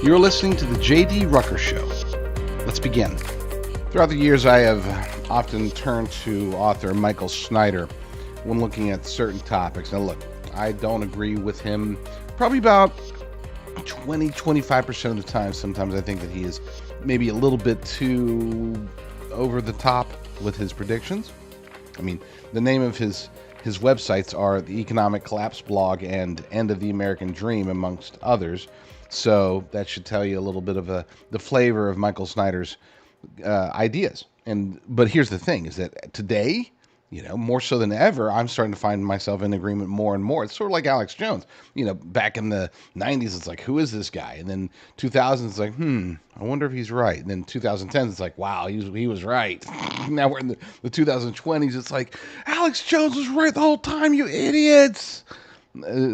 You're listening to the JD Rucker Show. Let's begin. Throughout the years, I have often turned to author Michael Snyder when looking at certain topics. Now, look, I don't agree with him probably about 20-25% of the time. Sometimes I think that he is maybe a little bit too over the top with his predictions. I mean, the name of his websites are the Economic Collapse Blog and End of the American Dream, amongst others. So that should tell you a little bit of the flavor of Michael Snyder's ideas. But here's the thing: is that today, more so than ever, I'm starting to find myself in agreement more and more. It's sort of like Alex Jones. Back in the 90s, it's like, who is this guy? And then 2000s, it's like, I wonder if he's right. And then 2010s, it's like, wow, he was right. Now we're in the 2020s, it's like, Alex Jones was right the whole time, you idiots.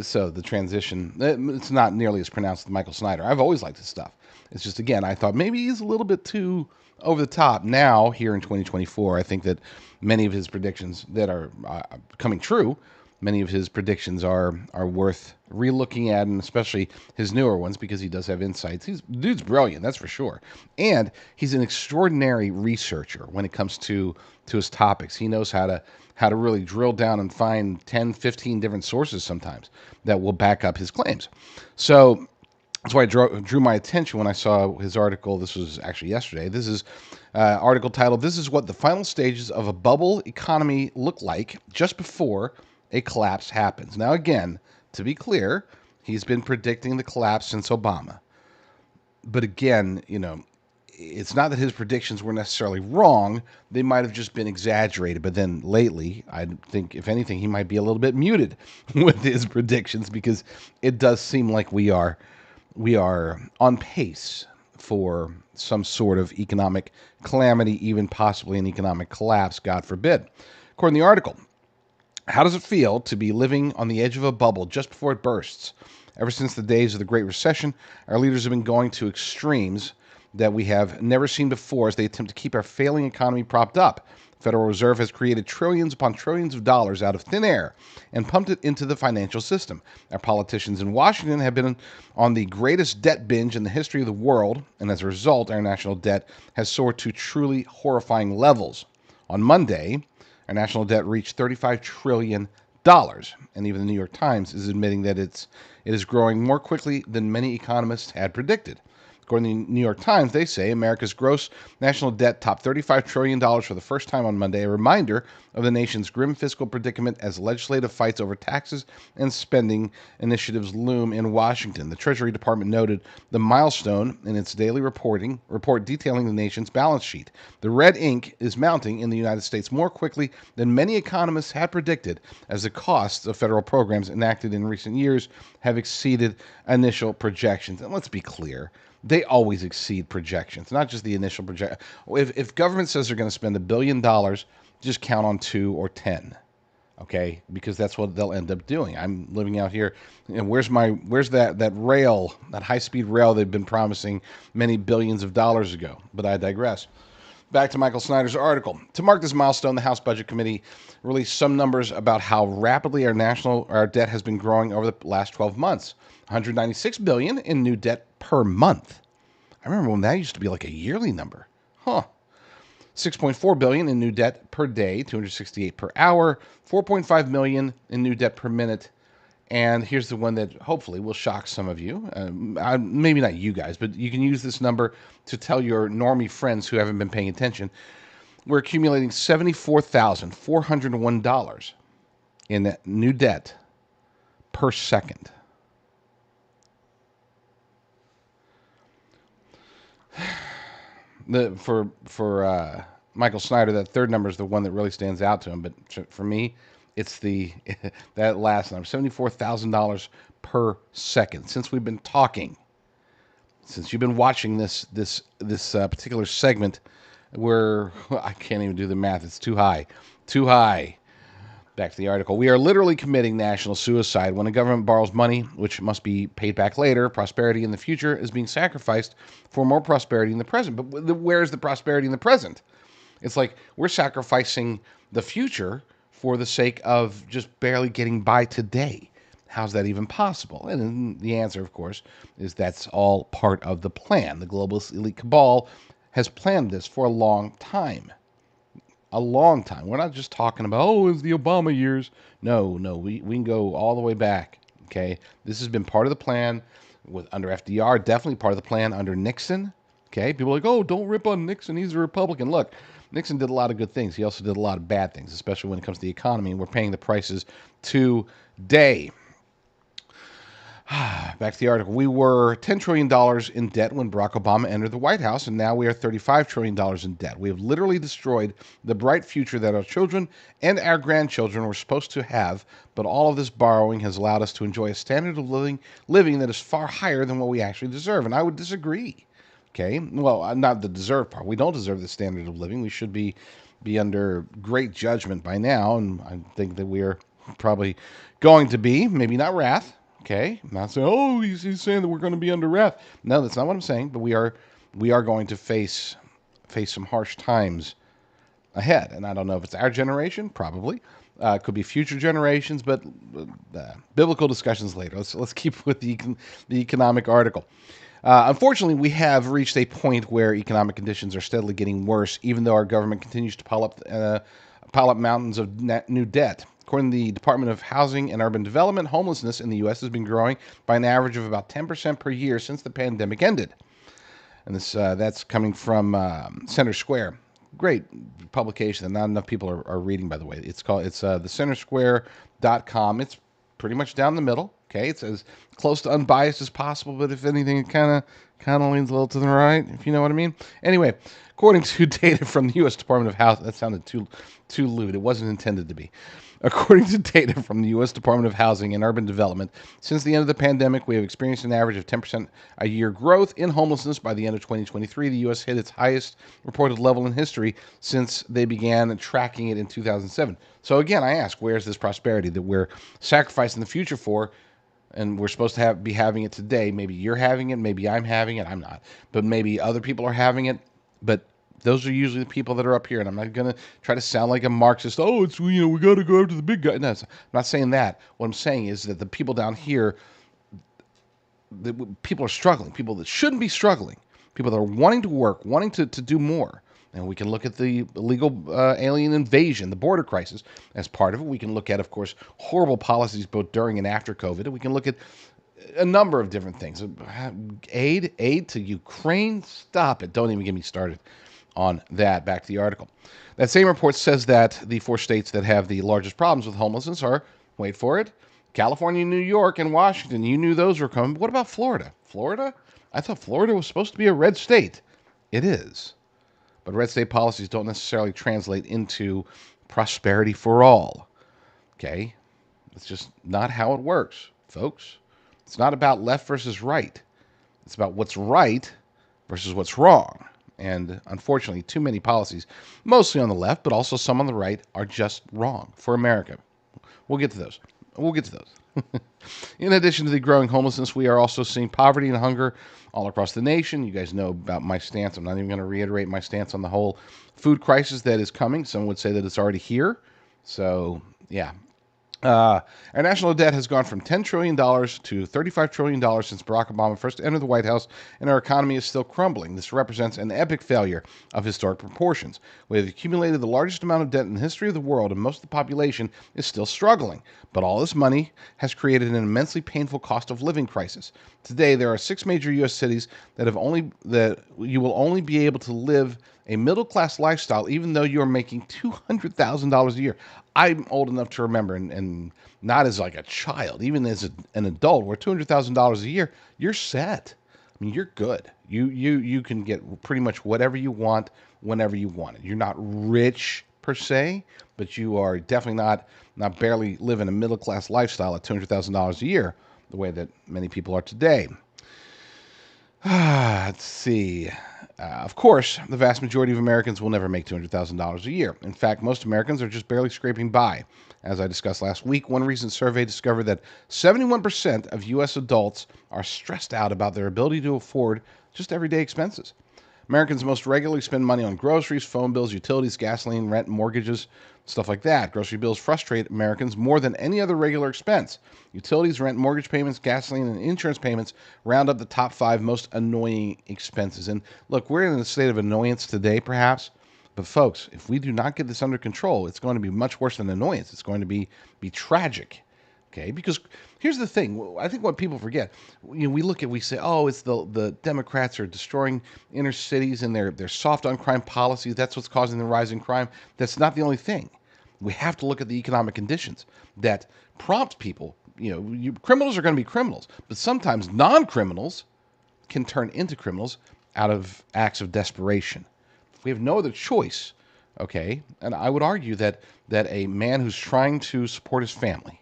So the transition, it's not nearly as pronounced with Michael Snyder. I've always liked his stuff. It's just, again, I thought maybe he's a little bit too over the top. Now, here in 2024, I think that many of his predictions that are coming true, many of his predictions are worth relooking at, and especially his newer ones, because he does have insights. The dude's brilliant, that's for sure. And he's an extraordinary researcher when it comes to his topics. He knows how to really drill down and find 10, 15 different sources sometimes that will back up his claims. So that's why I drew my attention when I saw his article. This was actually yesterday. This is an article titled, "This is what the final stages of a bubble economy look like just before a collapse happens." Now, again, to be clear, he's been predicting the collapse since Obama. But again, it's not that his predictions were necessarily wrong. They might have just been exaggerated. But then lately, I think, if anything, he might be a little bit muted with his predictions, because it does seem like we are on pace for some sort of economic calamity, even possibly an economic collapse, God forbid. According to the article, how does it feel to be living on the edge of a bubble just before it bursts? Ever since the days of the Great Recession, our leaders have been going to extremes that we have never seen before as they attempt to keep our failing economy propped up. The Federal Reserve has created trillions upon trillions of dollars out of thin air and pumped it into the financial system. Our politicians in Washington have been on the greatest debt binge in the history of the world, and as a result, our national debt has soared to truly horrifying levels. On Monday, our national debt reached $35 trillion, and even the New York Times is admitting that it is growing more quickly than many economists had predicted. According to the New York Times, they say America's gross national debt topped $35 trillion for the first time on Monday, a reminder of the nation's grim fiscal predicament as legislative fights over taxes and spending initiatives loom in Washington. The Treasury Department noted the milestone in its daily report detailing the nation's balance sheet. The red ink is mounting in the United States more quickly than many economists had predicted, as the costs of federal programs enacted in recent years have exceeded initial projections. And let's be clear, they always exceed projections, not just the initial projection. If government says they're going to spend $1 billion, just count on 2 or 10, okay? Because that's what they'll end up doing. I'm living out here, and where's that rail, that high-speed rail they've been promising many billions of dollars ago? But I digress. Back to Michael Snyder's article. To mark this milestone, the House Budget Committee released some numbers about how rapidly our debt has been growing over the last 12 months. $196 billion in new debt per month. I remember when that used to be like a yearly number. $6.4 billion in new debt per day, 268 per hour, $4.5 million in new debt per minute. And here's the one that hopefully will shock some of you. Maybe not you guys, but you can use this number to tell your normie friends who haven't been paying attention. We're accumulating $74,401 in new debt per second. For Michael Snyder, that third number is the one that really stands out to him. But for me, it's that last number, $74,000 per second. Since we've been talking, since you've been watching this particular segment, I can't even do the math. It's too high. Back to the article. We are literally committing national suicide. When a government borrows money, which must be paid back later, prosperity in the future is being sacrificed for more prosperity in the present. But where's the prosperity in the present? It's like we're sacrificing the future for the sake of just barely getting by today. How's that even possible? And the answer, of course, is that's all part of the plan. The globalist elite cabal has planned this for a long time. A long time. We're not just talking about, oh, it's the Obama years. No, we can go all the way back. Okay, this has been part of the plan under FDR, definitely part of the plan under Nixon. Okay, people are like, oh, don't rip on Nixon. He's a Republican. Look, Nixon did a lot of good things. He also did a lot of bad things, especially when it comes to the economy. And we're paying the prices today. Back to the article. We were $10 trillion in debt when Barack Obama entered the White House, and now we are $35 trillion in debt. We have literally destroyed the bright future that our children and our grandchildren were supposed to have, but all of this borrowing has allowed us to enjoy a standard of living that is far higher than what we actually deserve, and I would disagree. Okay? Well, not the deserve part. We don't deserve the standard of living. We should be under great judgment by now, and I think that we are probably going to be, maybe not wrath. Okay, I'm not saying, oh, he's saying that we're going to be under wrath. No, that's not what I'm saying. But we are going to face some harsh times ahead. And I don't know if it's our generation, probably. It could be future generations, but biblical discussions later. Let's keep with the economic article. Unfortunately, we have reached a point where economic conditions are steadily getting worse, even though our government continues to pile up mountains of new debt. According to the Department of Housing and Urban Development, homelessness in the U.S. has been growing by an average of about 10% per year since the pandemic ended. And that's coming from Center Square. Great publication that not enough people are reading, by the way. It's the centersquare.com. It's pretty much down the middle. Okay, it's as close to unbiased as possible, but if anything, it kind of leans a little to the right, if you know what I mean. Anyway, according to data from the U.S. Department of Housing, that sounded too lewd. It wasn't intended to be. According to data from the U.S. Department of Housing and Urban Development, since the end of the pandemic, we have experienced an average of 10% a year growth in homelessness. By the end of 2023, the U.S. hit its highest reported level in history since they began tracking it in 2007. So again, I ask, where's this prosperity that we're sacrificing the future for? And we're supposed to be having it today. Maybe you're having it. Maybe I'm having it. I'm not. But maybe other people are having it. But those are usually the people that are up here. And I'm not going to try to sound like a Marxist. Oh, it's, we got to go after the big guy. No, I'm not saying that. What I'm saying is that the people down here, people are struggling. People that shouldn't be struggling. People that are wanting to work, wanting to do more. And we can look at the illegal alien invasion, the border crisis, as part of it. We can look at, of course, horrible policies both during and after COVID. And we can look at a number of different things. Aid to Ukraine? Stop it. Don't even get me started on that. Back to the article. That same report says that the 4 states that have the largest problems with homelessness are, wait for it, California, New York, and Washington. You knew those were coming. What about Florida? Florida? I thought Florida was supposed to be a red state. It is. But red state policies don't necessarily translate into prosperity for all. Okay? It's just not how it works, folks. It's not about left versus right. It's about what's right versus what's wrong. And unfortunately, too many policies, mostly on the left, but also some on the right, are just wrong for America. We'll get to those. In addition to the growing homelessness, we are also seeing poverty and hunger all across the nation. You guys know about my stance. I'm not even going to reiterate my stance on the whole food crisis that is coming. Some would say that it's already here. So, yeah. Our national debt has gone from $10 trillion to $35 trillion since Barack Obama first entered the White House, and our economy is still crumbling. This represents an epic failure of historic proportions. We have accumulated the largest amount of debt in the history of the world, and most of the population is still struggling. But all this money has created an immensely painful cost of living crisis. Today, there are 6 major U.S. cities that you will only be able to live a middle-class lifestyle, even though you're making $200,000 a year. I'm old enough to remember, and not as like a child, even as an adult, where $200,000 a year, you're set. I mean, you're good. You can get pretty much whatever you want whenever you want it. You're not rich per se, but you are definitely not barely living a middle-class lifestyle at $200,000 a year, the way that many people are today. Let's see. Of course, the vast majority of Americans will never make $200,000 a year. In fact, most Americans are just barely scraping by. As I discussed last week, one recent survey discovered that 71% of U.S. adults are stressed out about their ability to afford just everyday expenses. Americans most regularly spend money on groceries, phone bills, utilities, gasoline, rent, mortgages. Stuff like that. Grocery bills frustrate Americans more than any other regular expense. Utilities, rent, mortgage payments, gasoline, and insurance payments round up the top 5 most annoying expenses. And look, we're in a state of annoyance today, perhaps. But folks, if we do not get this under control, it's going to be much worse than annoyance. It's going to be tragic. Okay, because here's the thing. I think what people forget, we say, oh, it's the Democrats are destroying inner cities and their soft on crime policies. That's what's causing the rise in crime. That's not the only thing. We have to look at the economic conditions that prompt people. Criminals are going to be criminals, but sometimes non-criminals can turn into criminals out of acts of desperation. We have no other choice. Okay, and I would argue that a man who's trying to support his family,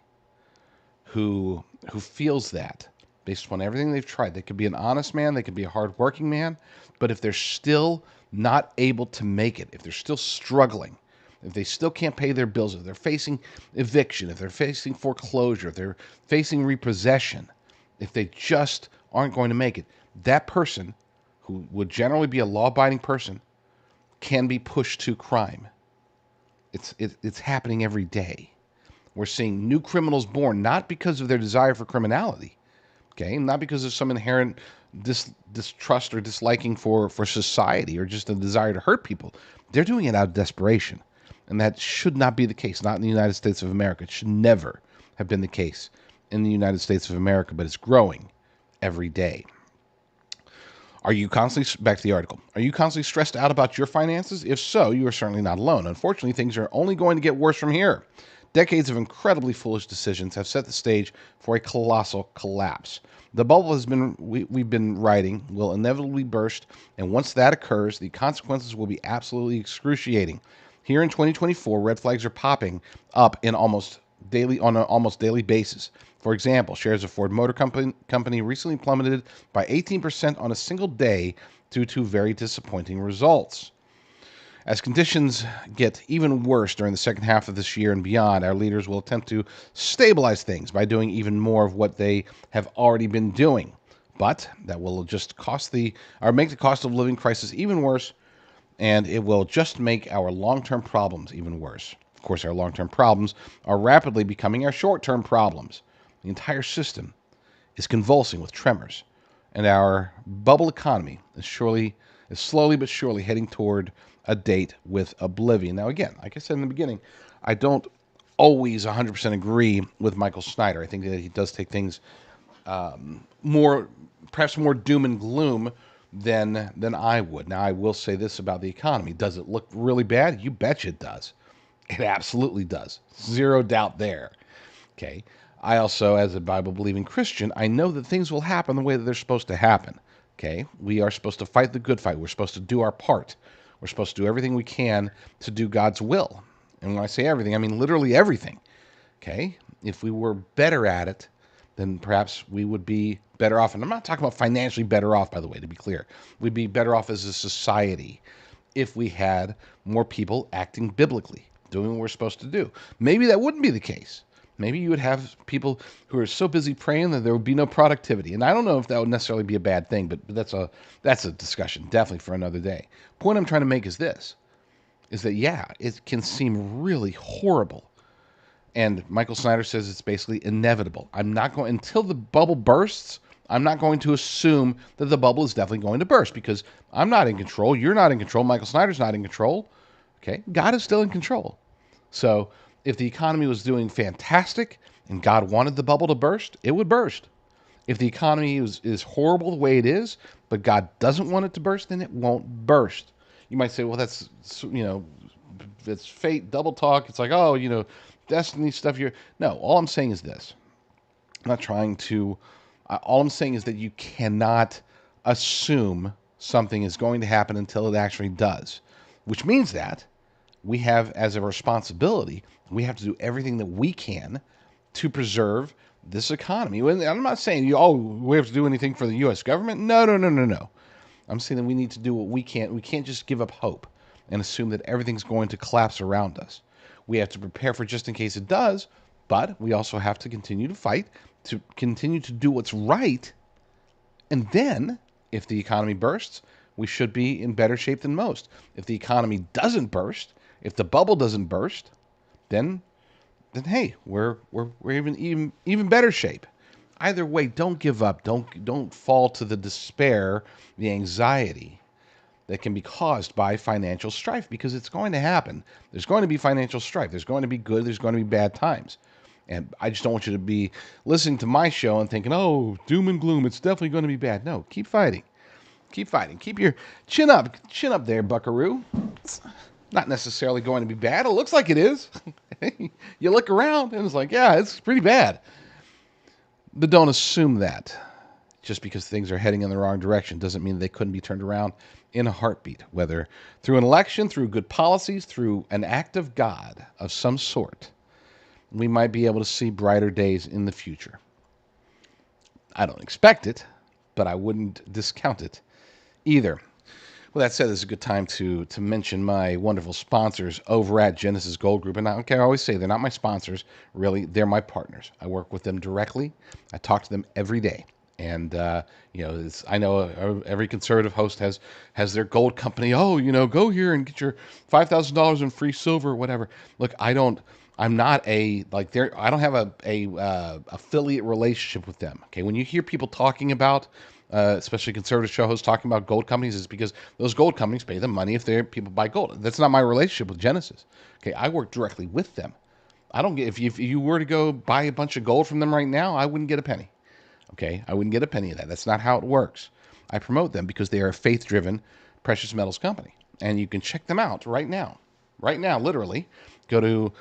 who feels that based upon everything they've tried. They could be an honest man, they could be a hardworking man, but if they're still not able to make it, if they're still struggling, if they still can't pay their bills, if they're facing eviction, if they're facing foreclosure, if they're facing repossession, if they just aren't going to make it, that person, who would generally be a law-abiding person, can be pushed to crime. It's happening every day. We're seeing new criminals born, not because of their desire for criminality, okay, not because of some inherent distrust or disliking for society or just a desire to hurt people. They're doing it out of desperation, and that should not be the case, not in the United States of America. It should never have been the case in the United States of America, but it's growing every day. Are you constantly, back to the article, are you constantly stressed out about your finances? If so, you are certainly not alone. Unfortunately, things are only going to get worse from here. Decades of incredibly foolish decisions have set the stage for a colossal collapse. The bubble we've been riding will inevitably burst, and once that occurs, the consequences will be absolutely excruciating. Here in 2024, red flags are popping up on an almost daily basis. For example, shares of Ford Motor Company recently plummeted by 18% on a single day due to very disappointing results. As conditions get even worse during the second half of this year and beyond, our leaders will attempt to stabilize things by doing even more of what they have already been doing. But that will just make the cost of living crisis even worse, and it will just make our long-term problems even worse. Of course, our long-term problems are rapidly becoming our short-term problems. The entire system is convulsing with tremors, and our bubble economy is slowly but surely heading toward a date with oblivion. Now, again, like I said in the beginning, I don't always 100% agree with Michael Snyder. I think that he does take things perhaps more doom and gloom than I would. Now, I will say this about the economy. Does it look really bad? You betcha it does. It absolutely does. Zero doubt there. Okay. I also, as a Bible-believing Christian, I know that things will happen the way that they're supposed to happen. Okay. We are supposed to fight the good fight. We're supposed to do our part. We're supposed to do everything we can to do God's will. And when I say everything, I mean literally everything. Okay? If we were better at it, then perhaps we would be better off. And I'm not talking about financially better off, by the way, to be clear. We'd be better off as a society if we had more people acting biblically, doing what we're supposed to do. Maybe that wouldn't be the case. Maybe you would have people who are so busy praying that there would be no productivity. And I don't know if that would necessarily be a bad thing, but that's a discussion definitely for another day. Point I'm trying to make is this, is that, yeah, it can seem really horrible. And Michael Snyder says it's basically inevitable. Until the bubble bursts, I'm not going to assume that the bubble is definitely going to burst because I'm not in control. You're not in control. Michael Snyder's not in control. Okay? God is still in control. So if the economy was doing fantastic and God wanted the bubble to burst, it would burst. If the economy is horrible the way it is, but God doesn't want it to burst, then it won't burst. You might say, well, that's fate, double talk. It's like, oh, destiny stuff. No, all I'm saying is this. I'm not trying to, all I'm saying is that you cannot assume something is going to happen until it actually does, which means that we have, as a responsibility, we have to do everything that we can to preserve this economy. And I'm not saying we have to do anything for the U.S. government. No. I'm saying that we need to do what we can. We can't just give up hope and assume that everything's going to collapse around us. We have to prepare for just in case it does, but we also have to continue to fight, to continue to do what's right. And then, if the economy bursts, we should be in better shape than most. If the economy doesn't burst, if the bubble doesn't burst, then hey, we're even better shape. Either way, don't give up. Don't fall to the despair, the anxiety that can be caused by financial strife, because it's going to happen. There's going to be financial strife. There's going to be good. There's going to be bad times. And I just don't want you to be listening to my show and thinking, oh, doom and gloom, it's definitely going to be bad. No, keep fighting. Keep fighting. Keep your chin up. Chin up there, buckaroo. It's not necessarily going to be bad. It looks like it is. You look around and it's like, yeah, it's pretty bad. But don't assume that. Just because things are heading in the wrong direction doesn't mean they couldn't be turned around in a heartbeat, whether through an election, through good policies, through an act of God of some sort. We might be able to see brighter days in the future. I don't expect it, but I wouldn't discount it either. Well, that said, this is a good time to mention my wonderful sponsors over at Genesis Gold Group. And I always say they're not my sponsors, really. They're my partners. I work with them directly. I talk to them every day. And, I know every conservative host has their gold company. Oh, go here and get your $5,000 in free silver or whatever. Look, I don't have a affiliate relationship with them. Okay. When you hear people talking about, especially conservative show hosts talking about gold companies, is because those gold companies pay them money if people buy gold. That's not my relationship with Genesis. Okay. I work directly with them. I don't get, if you were to go buy a bunch of gold from them right now, I wouldn't get a penny. Okay, I wouldn't get a penny of that. That's not how it works. I promote them because they are a faith-driven precious metals company, and you can check them out right now. Right now, literally, go to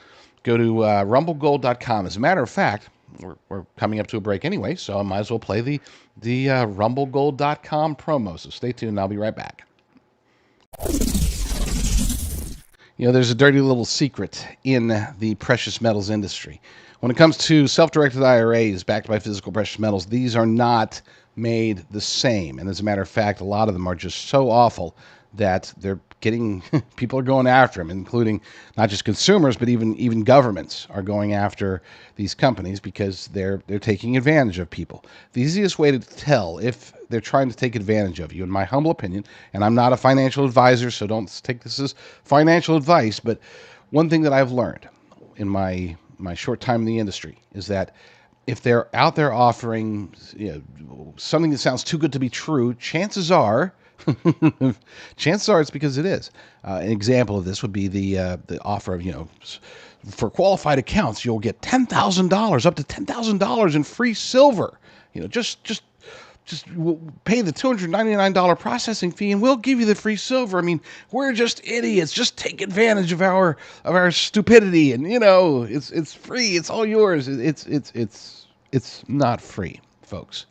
rumblegold.com. As a matter of fact, we're coming up to a break anyway, so I might as well play the rumblegold.com promo. So stay tuned. I'll be right back. There's a dirty little secret in the precious metals industry. When it comes to self-directed IRAs backed by physical precious metals, these are not made the same. And as a matter of fact, a lot of them are just so awful that people are going after them, including not just consumers, but even governments are going after these companies because they're taking advantage of people. The easiest way to tell if they're trying to take advantage of you, in my humble opinion, and I'm not a financial advisor, so don't take this as financial advice, but one thing that I've learned in my short time in the industry is that if they're out there offering something that sounds too good to be true, chances are it's because it is. An example of this would be the offer of, for qualified accounts, you'll get $10,000, up to $10,000 in free silver. Just pay the $299 processing fee and we'll give you the free silver. I mean, we're just idiots. Just take advantage of our stupidity, and it's free. It's all yours. It's not free, folks.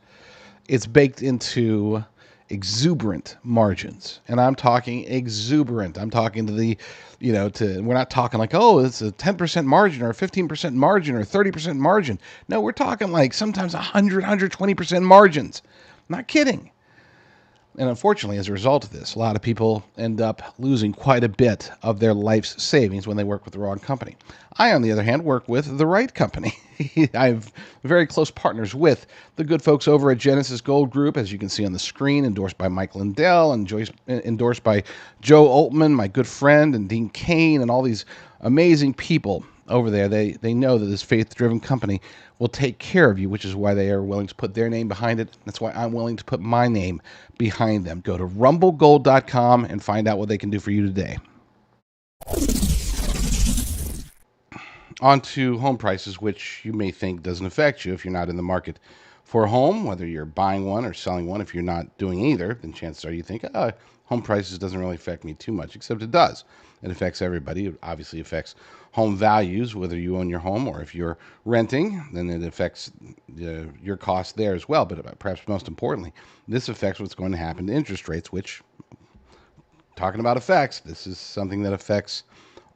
It's baked into exuberant margins, and I'm talking exuberant. I'm talking we're not talking like, oh, it's a 10% margin or a 15% margin or 30% margin. No, we're talking like sometimes 120% margins. Not kidding. And unfortunately, as a result of this, a lot of people end up losing quite a bit of their life's savings when they work with the wrong company. I, on the other hand, work with the right company. I have very close partners with the good folks over at Genesis Gold Group, as you can see on the screen, endorsed by Mike Lindell and endorsed by Joe Altman, my good friend, and Dean Kane, and all these amazing people over there. They know that this faith-driven company will take care of you, which is why they are willing to put their name behind it. That's why I'm willing to put my name behind them. Go to rumblegold.com and find out what they can do for you today. On to home prices, which you may think doesn't affect you if you're not in the market for a home, whether you're buying one or selling one. If you're not doing either, then chances are you think, home prices doesn't really affect me too much, except it does. It affects everybody. It obviously affects home values, whether you own your home or if you're renting, then it affects your cost there as well. But perhaps most importantly, this affects what's going to happen to interest rates, which, talking about effects, this is something that affects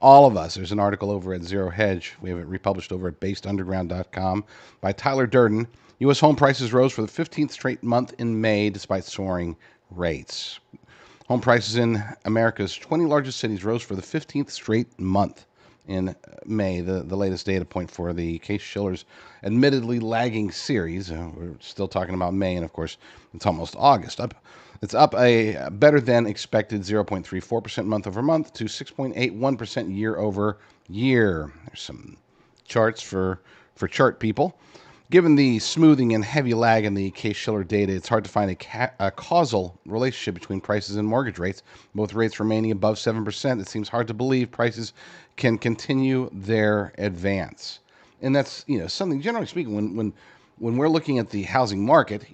all of us. There's an article over at Zero Hedge. We have it republished over at basedunderground.com by Tyler Durden. U.S. home prices rose for the 15th straight month in May despite soaring rates. Home prices in America's 20 largest cities rose for the 15th straight month in May, the latest data point for the Case-Shiller's admittedly lagging series. We're still talking about May, and of course, it's almost August. Up It's up a better than expected 0.34% month over month to 6.81% year over year. There's some charts for chart people. Given the smoothing and heavy lag in the Case-Shiller data, it's hard to find a causal relationship between prices and mortgage rates. Both rates remaining above 7%, it seems hard to believe prices can continue their advance. And that's, something, generally speaking, when we're looking at the housing market,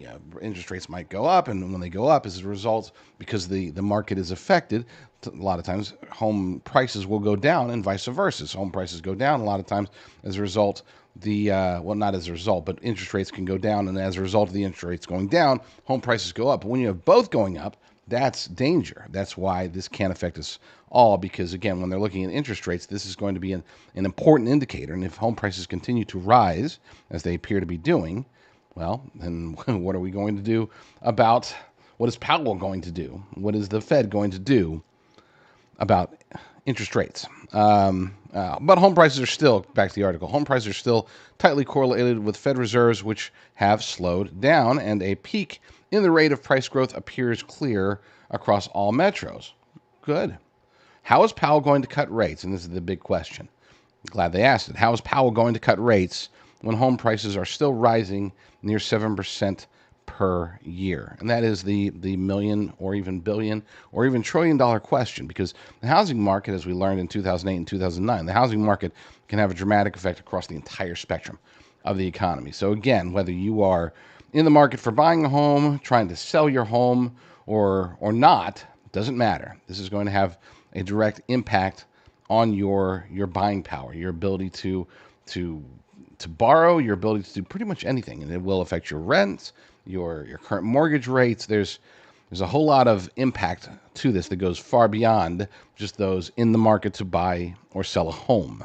interest rates might go up, and when they go up as a result, because the market is affected, a lot of times home prices will go down and vice versa. So home prices go down a lot of times as a result. Not as a result, but interest rates can go down, and as a result of the interest rates going down, home prices go up. But when you have both going up, that's danger. That's why this can't affect us all, because again, when they're looking at interest rates, this is going to be an important indicator. And if home prices continue to rise, as they appear to be doing, well, then what are we going to do about, what is Powell going to do? What is the Fed going to do about interest rates? But home prices are still, back to the article, home prices are still tightly correlated with Fed reserves, which have slowed down, and a peak in the rate of price growth appears clear across all metros. Good. How is Powell going to cut rates? And this is the big question. Glad they asked it. How is Powell going to cut rates when home prices are still rising near 7% per year? And that is the million or even billion or even trillion dollar question, because the housing market, as we learned in 2008 and 2009, the housing market can have a dramatic effect across the entire spectrum of the economy. So again, whether you are in the market for buying a home, trying to sell your home, or not, doesn't matter. This is going to have a direct impact on your buying power, your ability to borrow, your ability to do pretty much anything, and it will affect your rents, your current mortgage rates. There's a whole lot of impact to this that goes far beyond just those in the market to buy or sell a home.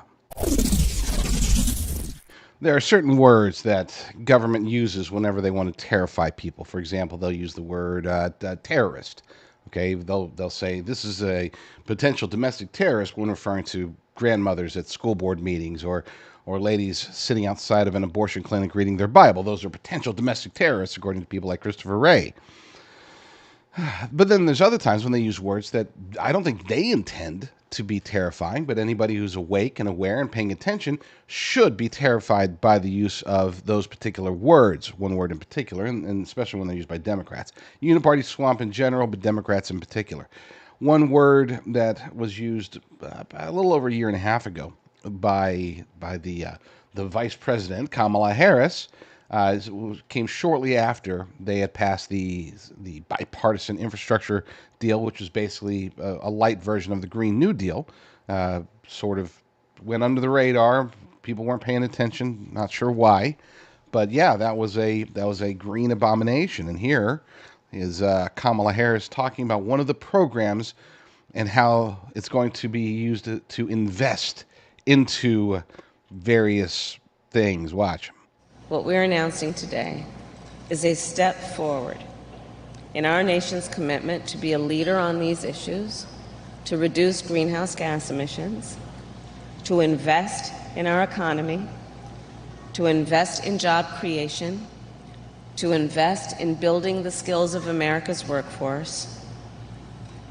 There are certain words that government uses whenever they want to terrify people. For example, they'll use the word terrorist. Okay, they'll say this is a potential domestic terrorist when referring to grandmothers at school board meetings or ladies sitting outside of an abortion clinic reading their Bible. Those are potential domestic terrorists, according to people like Christopher Wray. But then there's other times when they use words that I don't think they intend to be terrifying, but anybody who's awake and aware and paying attention should be terrified by the use of those particular words, one word in particular, and especially when they're used by Democrats. Uniparty swamp in general, but Democrats in particular. One word that was used a little over a year and a half ago by the vice president, Kamala Harris, came shortly after they had passed the bipartisan infrastructure deal, which was basically a light version of the Green New Deal. Sort of went under the radar. People weren't paying attention. Not sure why, but yeah, that was a green abomination. And here is Kamala Harris talking about one of the programs and how it's going to be used to invest into various things. Watch. What we're announcing today is a step forward in our nation's commitment to be a leader on these issues, to reduce greenhouse gas emissions, to invest in our economy, to invest in job creation, to invest in building the skills of America's workforce,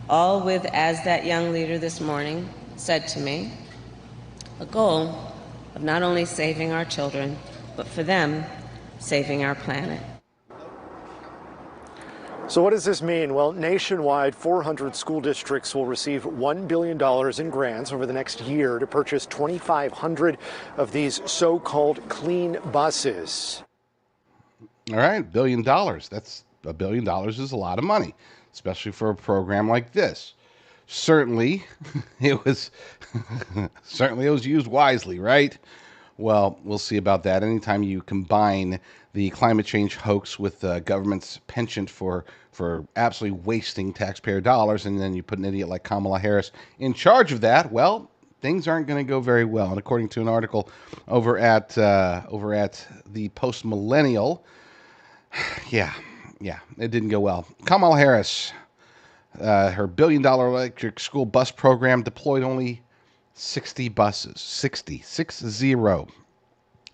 all with, as that young leader this morning said to me, a goal of not only saving our children, but for them, saving our planet. So what does this mean? Well, nationwide, 400 school districts will receive $1 billion in grants over the next year to purchase 2,500 of these so-called clean buses. All right, $1 billion. That's $1 billion is a lot of money, especially for a program like this. Certainly, it was used wisely, right? Well, we'll see about that. Anytime you combine the climate change hoax with the government's penchant for absolutely wasting taxpayer dollars, and then you put an idiot like Kamala Harris in charge of that, well, things aren't going to go very well. And according to an article over at the Post Millennial, yeah, it didn't go well. Kamala Harris, her $1 billion electric school bus program deployed only 60 buses, 60.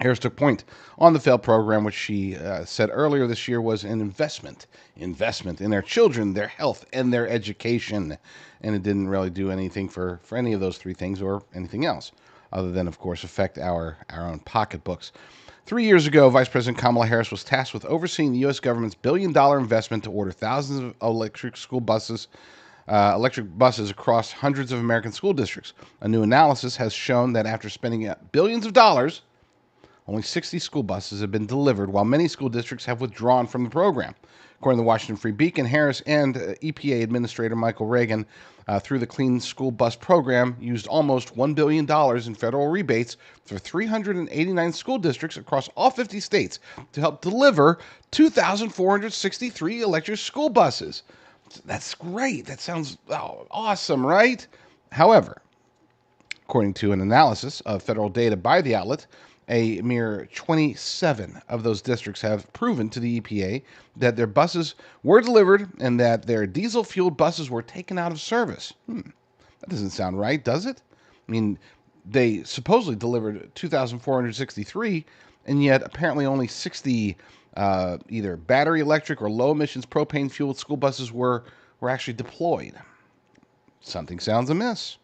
Harris took point on the failed program, which she said earlier this year was an investment in their children, their health, and their education. And it didn't really do anything for any of those three things or anything else, other than, of course, affect our own pocketbooks. 3 years ago, Vice President Kamala Harris was tasked with overseeing the U.S. government's billion-dollar investment to order thousands of electric buses across hundreds of American school districts. A new analysis has shown that after spending billions of dollars, only 60 school buses have been delivered, while many school districts have withdrawn from the program. According to the Washington Free Beacon, Harris and EPA Administrator Michael Reagan, through the Clean School Bus Program, used almost $1 billion in federal rebates for 389 school districts across all 50 states to help deliver 2,463 electric school buses. That's great. That sounds awesome, right? However, according to an analysis of federal data by the outlet, a mere 27 of those districts have proven to the EPA that their buses were delivered and that their diesel-fueled buses were taken out of service. That doesn't sound right, does it? I mean, they supposedly delivered 2,463, and yet apparently only 60 either battery electric or low-emissions propane-fueled school buses were actually deployed. Something sounds amiss.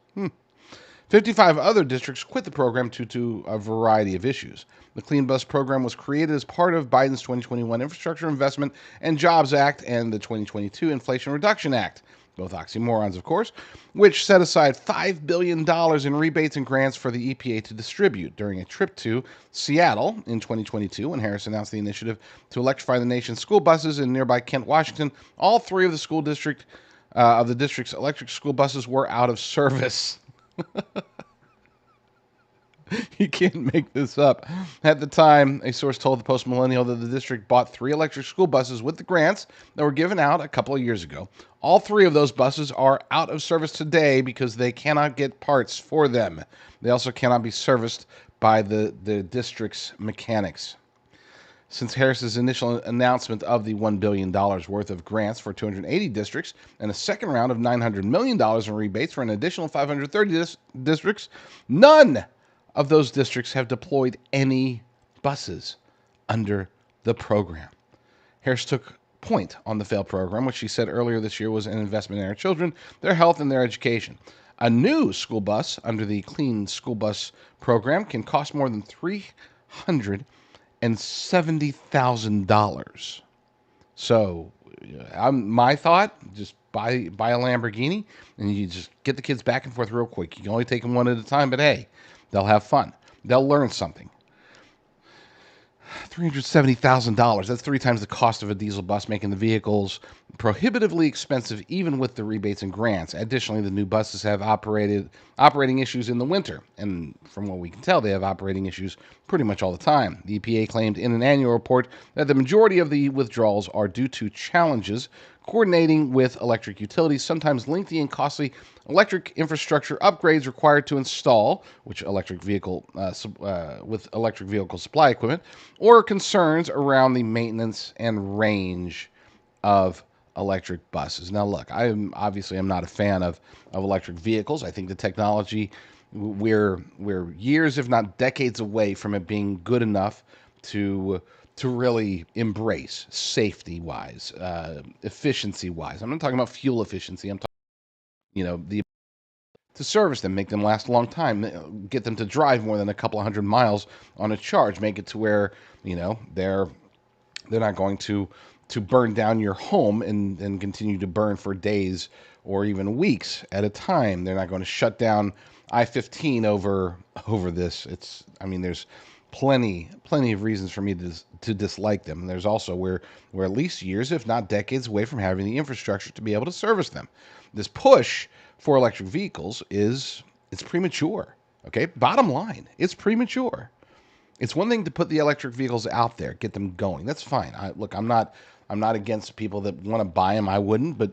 55 other districts quit the program due to a variety of issues. The Clean Bus Program was created as part of Biden's 2021 Infrastructure Investment and Jobs Act and the 2022 Inflation Reduction Act, both oxymorons, of course, which set aside $5 billion in rebates and grants for the EPA to distribute. During a trip to Seattle in 2022, when Harris announced the initiative to electrify the nation's school buses in nearby Kent, Washington, all three of the district's electric school buses were out of service. You can't make this up. At the time, a source told the Post Millennial that the district bought 3 electric school buses with the grants that were given out a couple of years ago. All 3 of those buses are out of service today because they cannot get parts for them. They also cannot be serviced by the district's mechanics. Since Harris's initial announcement of the $1 billion worth of grants for 280 districts and a second round of $900 million in rebates for an additional 530 districts, none of those districts have deployed any buses under the program. Harris took point on the failed program, which she said earlier this year was an investment in our children, their health, and their education. A new school bus under the Clean School Bus Program can cost more than $370,000. So, my thought: just buy a Lamborghini, and you just get the kids back and forth real quick. You can only take them one at a time, but hey, they'll have fun. They'll learn something. $370,000. That's 3 times the cost of a diesel bus, making the vehicles prohibitively expensive, even with the rebates and grants. Additionally, the new buses have operating issues in the winter, and from what we can tell, they have operating issues pretty much all the time. The EPA claimed in an annual report that the majority of the withdrawals are due to challenges coordinating with electric utilities, sometimes lengthy and costly electric infrastructure upgrades required to install, with electric vehicle supply equipment, or concerns around the maintenance and range of electric buses. Now, look, I'm not a fan of electric vehicles. I think the technology, we're years, if not decades, away from it being good enough to really embrace safety-wise, efficiency-wise. I'm not talking about fuel efficiency. I'm talking, to service them, make them last a long time, get them to drive more than a couple of hundred miles on a charge, make it to where, they're not going to burn down your home and continue to burn for days or even weeks at a time. They're not going to shut down I-15 over this. There's plenty of reasons for me to dislike them. And there's also we're at least years, if not decades, away from having the infrastructure to be able to service them. This push for electric vehicles it's premature. Okay, bottom line, it's premature. It's one thing to put the electric vehicles out there, get them going. That's fine. I'm not against people that want to buy them. I wouldn't, but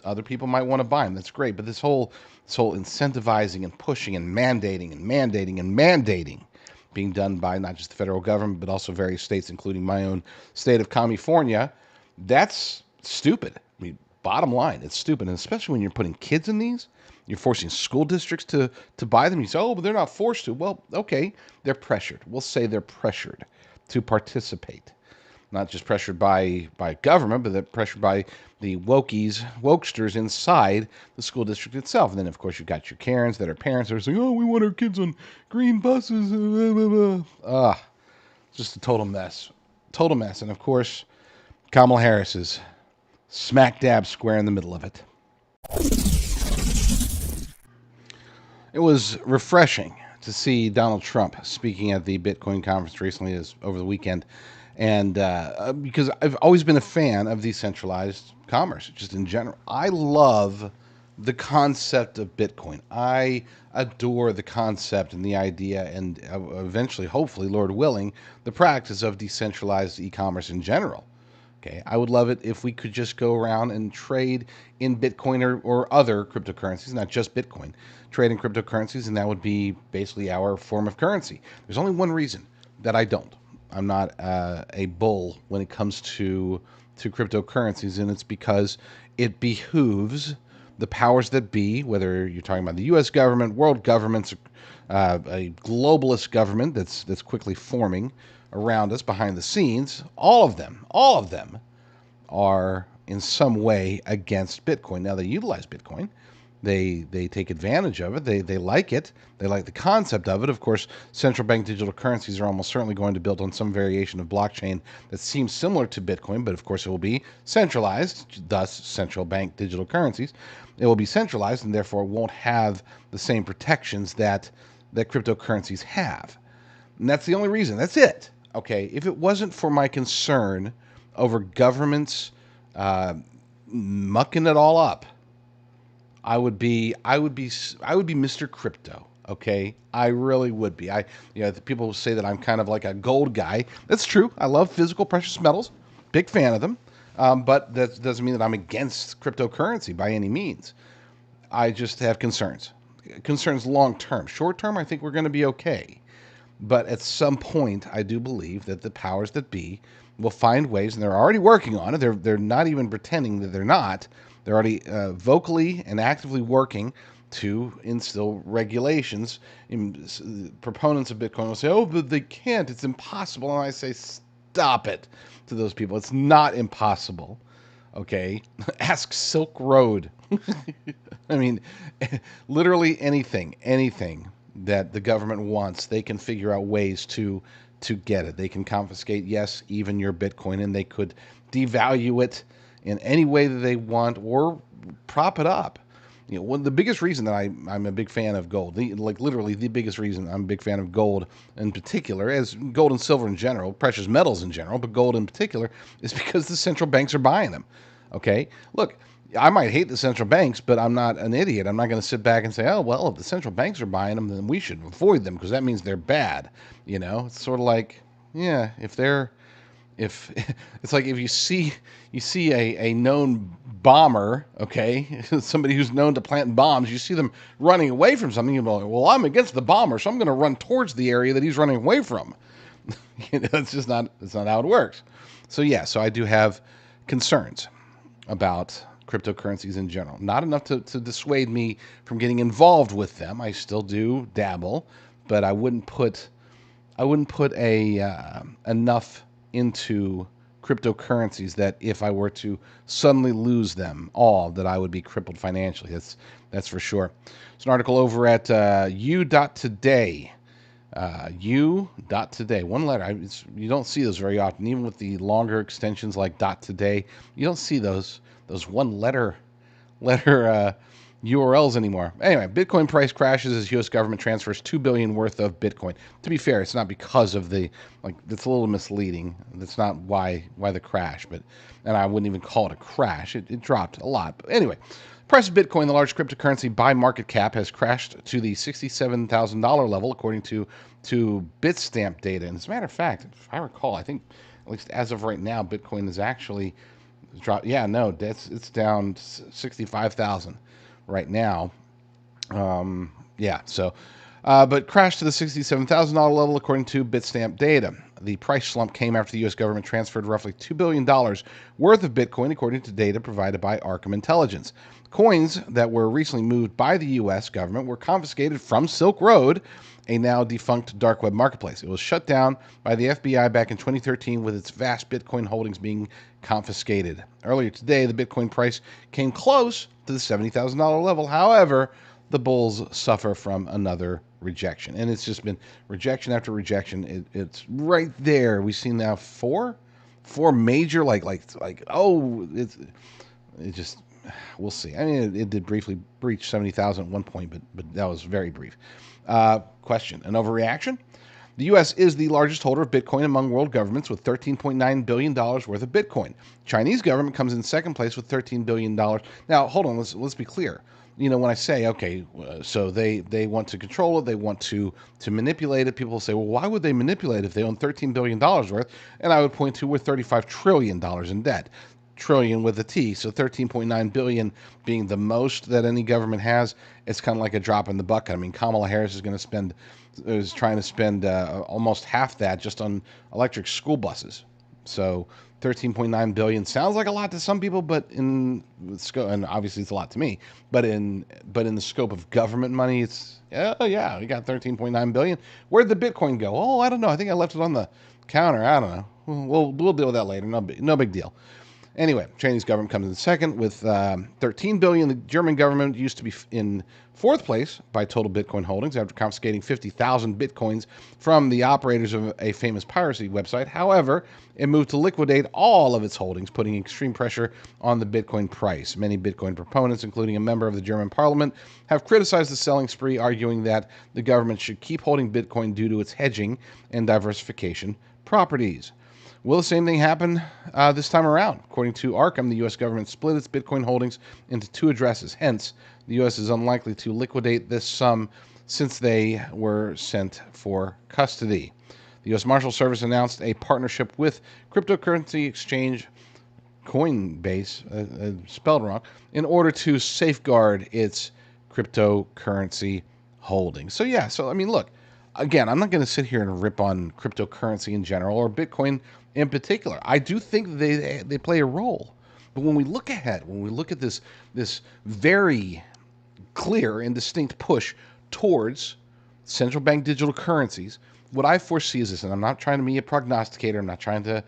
other people might want to buy them. That's great. But this whole incentivizing and pushing and mandating being done by not just the federal government, but also various states, including my own state of California, that's stupid. Bottom line, it's stupid, and especially when you're putting kids in these. You're forcing school districts to buy them. You say, oh, but they're not forced to. Well, okay, they're pressured. We'll say they're pressured to participate. Not just pressured by government, but they're pressured by the wokesters inside the school district itself. And then, of course, you've got your Karens that are parents that are saying, oh, we want our kids on green buses. Just a total mess. Total mess. And, of course, Kamala Harris is smack dab square in the middle of it. It was refreshing to see Donald Trump speaking at the Bitcoin conference recently, over the weekend, and because I've always been a fan of decentralized commerce, just in general. I love the concept of Bitcoin. I adore the concept and the idea, and eventually, hopefully, Lord willing, the practice of decentralized e-commerce in general. Okay, I would love it if we could just go around and trade in Bitcoin or other cryptocurrencies, not just Bitcoin. Trade in cryptocurrencies, and that would be basically our form of currency. There's only one reason that I don't. I'm not a bull when it comes to cryptocurrencies, and it's because it behooves the powers that be, whether you're talking about the U.S. government, world governments, a globalist government that's quickly forming around us behind the scenes, all of them are in some way against Bitcoin. Now, they utilize Bitcoin. They take advantage of it. They like it. They like the concept of it. Of course, central bank digital currencies are almost certainly going to build on some variation of blockchain that seems similar to Bitcoin, but of course it will be centralized, thus central bank digital currencies. It will be centralized and therefore won't have the same protections that cryptocurrencies have. And that's the only reason. That's it. Okay, if it wasn't for my concern over governments mucking it all up, I would be Mr. Crypto. Okay, I really would be. People say that I'm kind of like a gold guy. That's true. I love physical precious metals. Big fan of them. But that doesn't mean that I'm against cryptocurrency by any means. I just have concerns. Concerns long term. Short term, I think we're going to be okay. But at some point, I do believe that the powers that be will find ways, and they're already working on it. They're not even pretending that they're not. They're already vocally and actively working to instill regulations. Proponents of Bitcoin will say, oh, but they can't. It's impossible. And I say, stop it to those people. It's not impossible. Okay? Ask Silk Road. I mean, literally anything that the government wants, they can figure out ways to get it. They can confiscate, yes, even your Bitcoin, and they could devalue it in any way that they want or prop it up. The biggest reason that I'm a big fan of gold, literally the biggest reason I'm a big fan of gold in particular, as gold and silver in general, precious metals in general, but gold in particular, is because the central banks are buying them. Okay? Look, I might hate the central banks, but I'm not an idiot. I'm not going to sit back and say, oh, well, if the central banks are buying them, then we should avoid them because that means they're bad. It's sort of like, yeah, if it's like if you see a known bomber, okay, somebody who's known to plant bombs, you see them running away from something, you go, well, I'm against the bomber, so I'm going to run towards the area that he's running away from. That's not how it works. So I do have concerns about cryptocurrencies in general. Not enough to dissuade me from getting involved with them. I still do dabble, but I wouldn't put enough into cryptocurrencies that if I were to suddenly lose them all, that I would be crippled financially. That's for sure. It's an article over at u.today. U.today. One letter. You don't see those very often. Even with the longer extensions like .today, you don't see those one letter URLs anymore. Anyway, Bitcoin price crashes as U.S. government transfers $2 billion worth of Bitcoin. To be fair, it's not because of it's a little misleading. That's not why the crash, and I wouldn't even call it a crash. It dropped a lot. But anyway, price of Bitcoin, the largest cryptocurrency by market cap, has crashed to the $67,000 level, according to Bitstamp data. And as a matter of fact, if I recall, I think at least as of right now, Bitcoin is actually dropped. Yeah, no, it's down 65,000 right now. But crashed to the $67,000 level according to Bitstamp data. The price slump came after the U.S. government transferred roughly $2 billion worth of Bitcoin, according to data provided by Arkham Intelligence. Coins that were recently moved by the U.S. government were confiscated from Silk Road, a now defunct dark web marketplace. It was shut down by the FBI back in 2013, with its vast Bitcoin holdings being confiscated. Earlier today, the Bitcoin price came close to the $70,000 level. However, the bulls suffer from another rejection, and it's just been rejection after rejection. It's right there. We've seen now four major it just, we'll see. I mean, it did briefly breach 70,000 at one point, but that was very brief. Question: an overreaction? The U.S. is the largest holder of Bitcoin among world governments, with $13.9 billion worth of Bitcoin. Chinese government comes in second place with $13 billion. Now, hold on. Let's be clear. You know, when I say, okay, so they want to control it, they want to manipulate it, people say, well, why would they manipulate it if they own $13 billion worth? And I would point to, we're $35 trillion in debt. Trillion with a T, so 13.9 billion being the most that any government has. It's kind of like a drop in the bucket. I mean, Kamala Harris is trying to spend almost half that just on electric school buses. So 13.9 billion sounds like a lot to some people, but in scope, and obviously it's a lot to me, but in the scope of government money, it's yeah, we got 13.9 billion. Where'd the Bitcoin go? Oh, I don't know. I think I left it on the counter. I don't know. We'll deal with that later. No big deal. Anyway, Chinese government comes in second with 13 billion. The German government used to be in fourth place by total Bitcoin holdings after confiscating 50,000 Bitcoins from the operators of a famous piracy website. However, it moved to liquidate all of its holdings, putting extreme pressure on the Bitcoin price. Many Bitcoin proponents, including a member of the German parliament, have criticized the selling spree, arguing that the government should keep holding Bitcoin due to its hedging and diversification properties. Will the same thing happen this time around? According to Arkham, the U.S. government split its Bitcoin holdings into two addresses. Hence, the U.S. is unlikely to liquidate this sum since they were sent for custody. The U.S. Marshal Service announced a partnership with cryptocurrency exchange Coinbase, spelled wrong, in order to safeguard its cryptocurrency holdings. So I mean, look, again, I'm not going to sit here and rip on cryptocurrency in general or Bitcoin in particular. I do think they play a role. But when we look ahead, when we look at this very clear and distinct push towards central bank digital currencies, what I foresee is this, and I'm not trying to be a prognosticator, I'm not trying to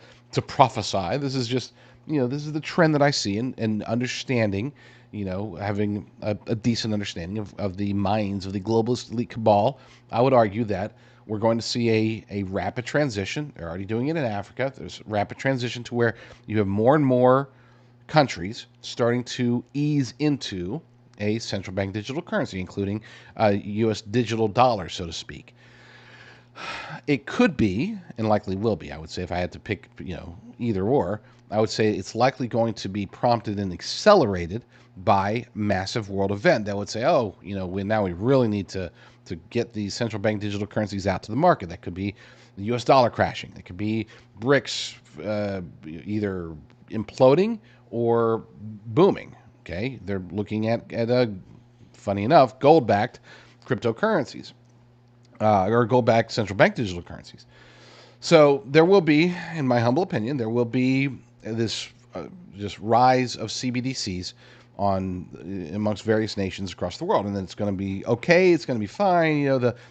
prophesy. This is just, this is the trend that I see, and understanding, having a decent understanding of the minds of the globalist elite cabal. I would argue that we're going to see a rapid transition. They're already doing it in Africa. There's rapid transition to where you have more and more countries starting to ease into a central bank digital currency, including U.S. digital dollar, so to speak. It could be, and likely will be, I would say, if I had to pick, either or, I would say it's likely going to be prompted and accelerated by massive world event that would say, we really need to get these central bank digital currencies out to the market. That could be the U.S. dollar crashing. That could be BRICS either imploding or booming. Okay, they're looking at funny enough, gold-backed cryptocurrencies or gold-backed central bank digital currencies. So there will be, in my humble opinion, this just rise of CBDCs amongst various nations across the world, and then it's going to be okay. It's going to be fine.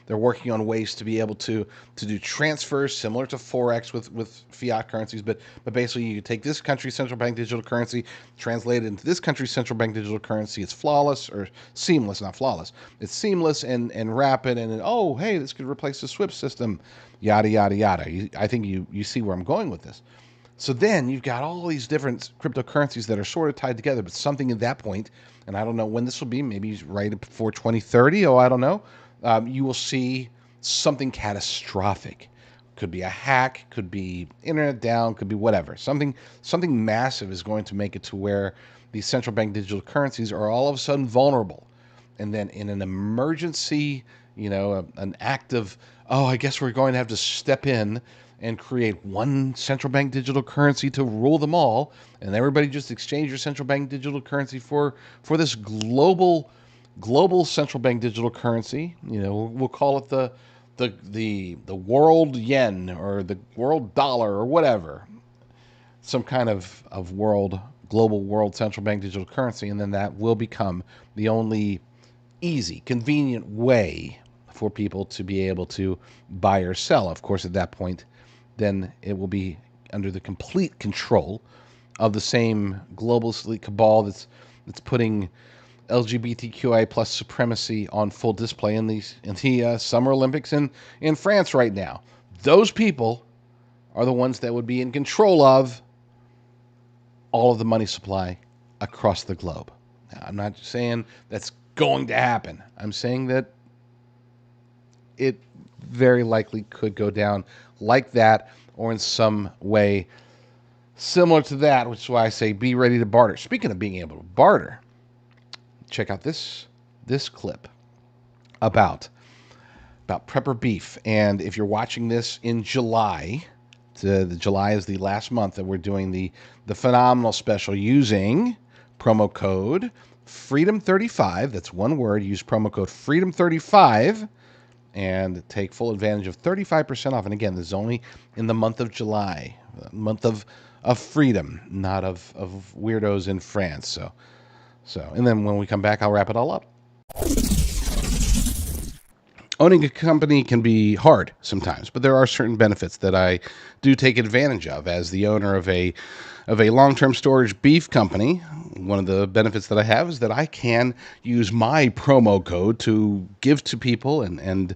They're working on ways to be able to do transfers similar to forex with fiat currencies, but basically you take this country's central bank digital currency, translate it into this country's central bank digital currency. It's flawless, or seamless, not flawless. It's seamless and rapid, and hey, this could replace the SWIFT system. Yada yada yada. I think you see where I'm going with this. So then you've got all these different cryptocurrencies that are sort of tied together, but something at that point, and I don't know when this will be, maybe right before 2030, I don't know, you will see something catastrophic. Could be a hack, could be internet down, could be whatever. Something massive is going to make it to where these central bank digital currencies are all of a sudden vulnerable. And then in an emergency, an act of, I guess we're going to have to step in and create one central bank digital currency to rule them all, and everybody just exchange your central bank digital currency for this global central bank digital currency. We'll call it the world yen or the world dollar or whatever, some kind of global world central bank digital currency, and then that will become the only easy, convenient way for people to be able to buy or sell. Of course, at that point, then it will be under the complete control of the same globalist elite cabal that's putting LGBTQI plus supremacy on full display in the Summer Olympics in France right now. Those people are the ones that would be in control of all of the money supply across the globe. Now, I'm not saying that's going to happen. I'm saying that it very likely could go down like that or in some way similar to that, which is why I say be ready to barter. Speaking of being able to barter, check out this clip about prepper beef. And if you're watching this in July, the July is the last month that we're doing the phenomenal special using promo code Freedom35. That's one word. Use promo code Freedom35 and take full advantage of 35% off. And again, this is only in the month of July, month of freedom, not of weirdos in France. So, and then when we come back, I'll wrap it all up. Owning a company can be hard sometimes, but there are certain benefits that I do take advantage of as the owner of a long-term storage beef company. One of the benefits that I have is that I can use my promo code to give to people and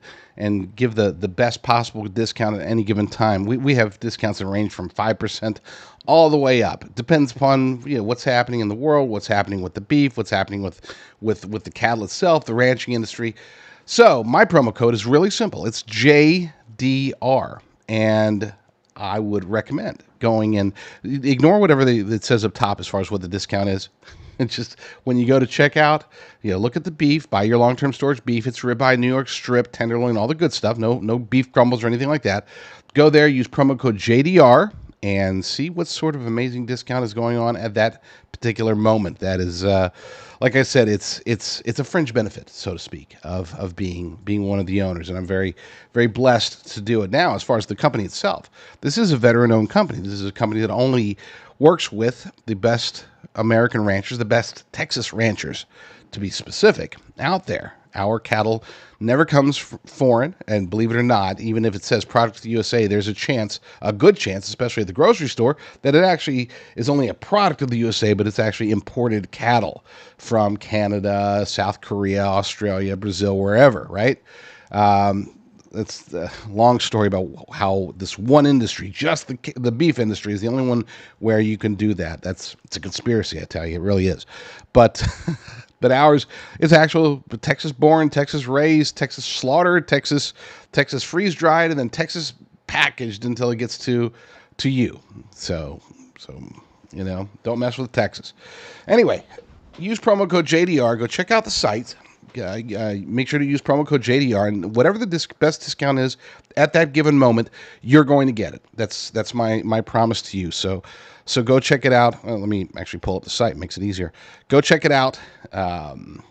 give the best possible discount at any given time. We have discounts that range from 5% all the way up. It depends upon what's happening in the world, what's happening with the beef, what's happening with the cattle itself, the ranching industry. So my promo code is really simple. It's JDR, and I would recommend going and ignore whatever it says up top as far as what the discount is. It's just when you go to checkout, look at the beef, buy your long-term storage beef. It's ribeye, New York strip, tenderloin, all the good stuff. No beef crumbles or anything like that. Go there, use promo code JDR, and see what sort of amazing discount is going on at that particular moment. That is, like I said, it's a fringe benefit, so to speak, of being one of the owners, and I'm very, very blessed to do it. Now, as far as the company itself, this is a veteran-owned company. This is a company that only works with the best American ranchers, the best Texas ranchers, to be specific, out there. Our cattle never comes foreign, and believe it or not, even if it says product of the USA, there's a good chance, especially at the grocery store, that it actually is only a product of the USA, but it's actually imported cattle from Canada, South Korea, Australia, Brazil, wherever, right? It's a long story about how this one industry, just the beef industry, is the only one where you can do that. It's a conspiracy, I tell you, it really is. But but ours is actual Texas born, Texas raised, Texas slaughtered, Texas freeze dried, and then Texas packaged until it gets to you. So don't mess with Texas. Anyway, use promo code JDR. Go check out the site. Make sure to use promo code JDR, and whatever the best discount is at that given moment, you're going to get it. That's my promise to you. So go check it out. Let me actually pull up the site. Makes it easier. Go check it out.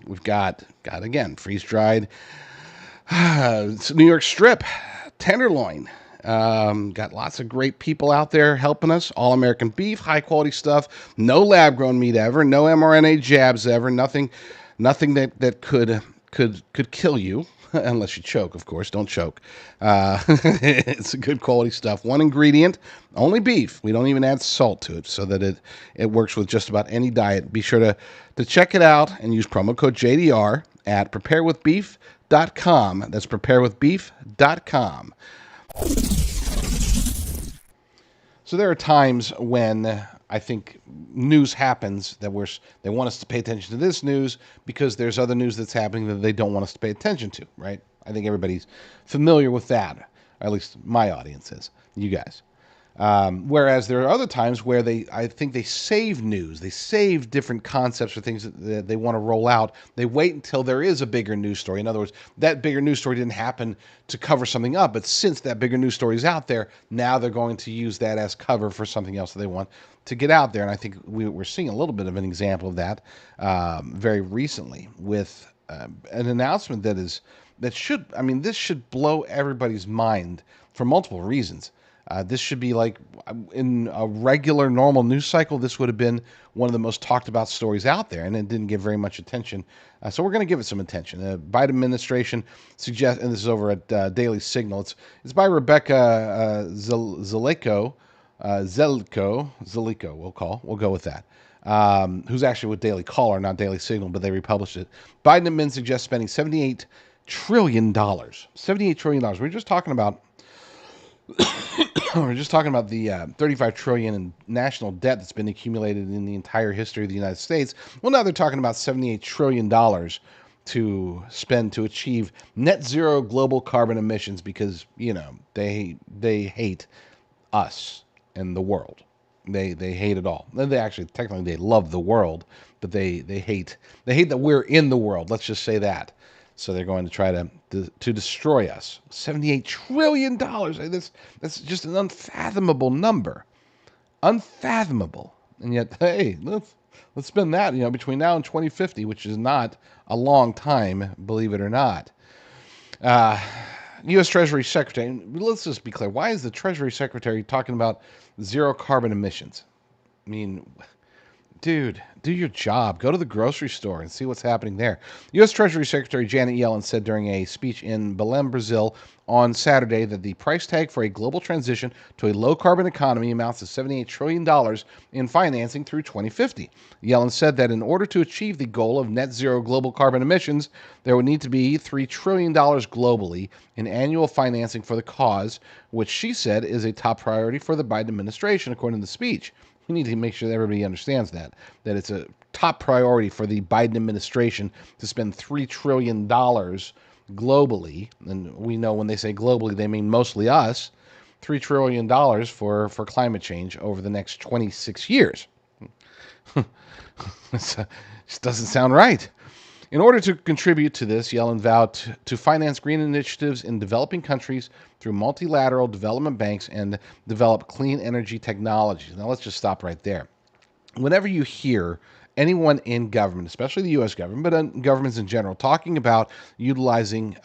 We've got again freeze dried. It's New York strip, tenderloin. Got lots of great people out there helping us. All American beef, high quality stuff. No lab grown meat ever. No mRNA jabs ever. Nothing that could kill you, unless you choke, of course. Don't choke. It's a good quality stuff. One ingredient, only beef. We don't even add salt to it, so that it works with just about any diet. Be sure to check it out and use promo code JDR at preparewithbeef.com. That's preparewithbeef.com. So there are times when I think news happens that they want us to pay attention to this news because there's other news that's happening that they don't want us to pay attention to, right? I think everybody's familiar with that, or at least my audience is, you guys. Whereas there are other times where I think they save news. They save different concepts or things that they want to roll out. They wait until there is a bigger news story. In other words, that bigger news story didn't happen to cover something up, but since that bigger news story is out there, now they're going to use that as cover for something else that they want to get out there. And I think we're seeing a little bit of an example of that very recently with an announcement this should blow everybody's mind for multiple reasons. This should be like in a regular, normal news cycle. This would have been one of the most talked about stories out there, and it didn't get very much attention. So we're going to give it some attention. The Biden administration suggests, and this is over at Daily Signal. It's by Rebecca Zeleko. We'll go with that. Who's actually with Daily Caller, not Daily Signal, but they republished it. Biden admin suggests spending $78 trillion. $78 trillion. We're just talking about the $35 trillion in national debt that's been accumulated in the entire history of the United States. Well, now they're talking about $78 trillion to spend to achieve net zero global carbon emissions because, they hate us and the world. They hate it all. They actually, technically, they love the world, but they hate that we're in the world. Let's just say that. So they're going to try to destroy us. $78 trillion. That's just an unfathomable number. Unfathomable. And yet, hey, let's spend that, between now and 2050, which is not a long time, believe it or not. U.S. Treasury Secretary, let's just be clear. Why is the Treasury Secretary talking about zero carbon emissions? I mean, dude, do your job. Go to the grocery store and see what's happening there. U.S. Treasury Secretary Janet Yellen said during a speech in Belém, Brazil on Saturday that the price tag for a global transition to a low-carbon economy amounts to $78 trillion in financing through 2050. Yellen said that in order to achieve the goal of net zero global carbon emissions, there would need to be $3 trillion globally in annual financing for the cause, which she said is a top priority for the Biden administration, according to the speech. We need to make sure that everybody understands that it's a top priority for the Biden administration to spend $3 trillion globally. And we know when they say globally, they mean mostly us. $3 trillion for climate change over the next 26 years. It just doesn't sound right. In order to contribute to this, Yellen vowed to finance green initiatives in developing countries through multilateral development banks and develop clean energy technologies. Now, let's just stop right there. Whenever you hear anyone in government, especially the U.S. government, but governments in general, talking about utilizing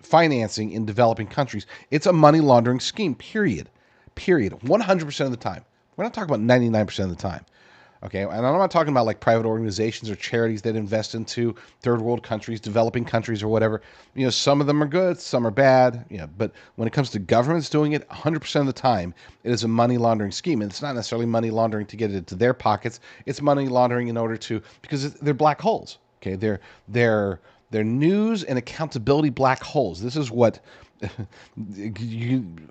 financing in developing countries, it's a money laundering scheme, period. 100% of the time. We're not talking about 99% of the time. Okay, and I'm not talking about like private organizations or charities that invest into third world countries, developing countries, or whatever. Some of them are good, some are bad. But when it comes to governments doing it, 100% of the time, it is a money laundering scheme, and it's not necessarily money laundering to get it into their pockets. It's money laundering in order to, because they're black holes. Okay, they're news and accountability black holes. This is what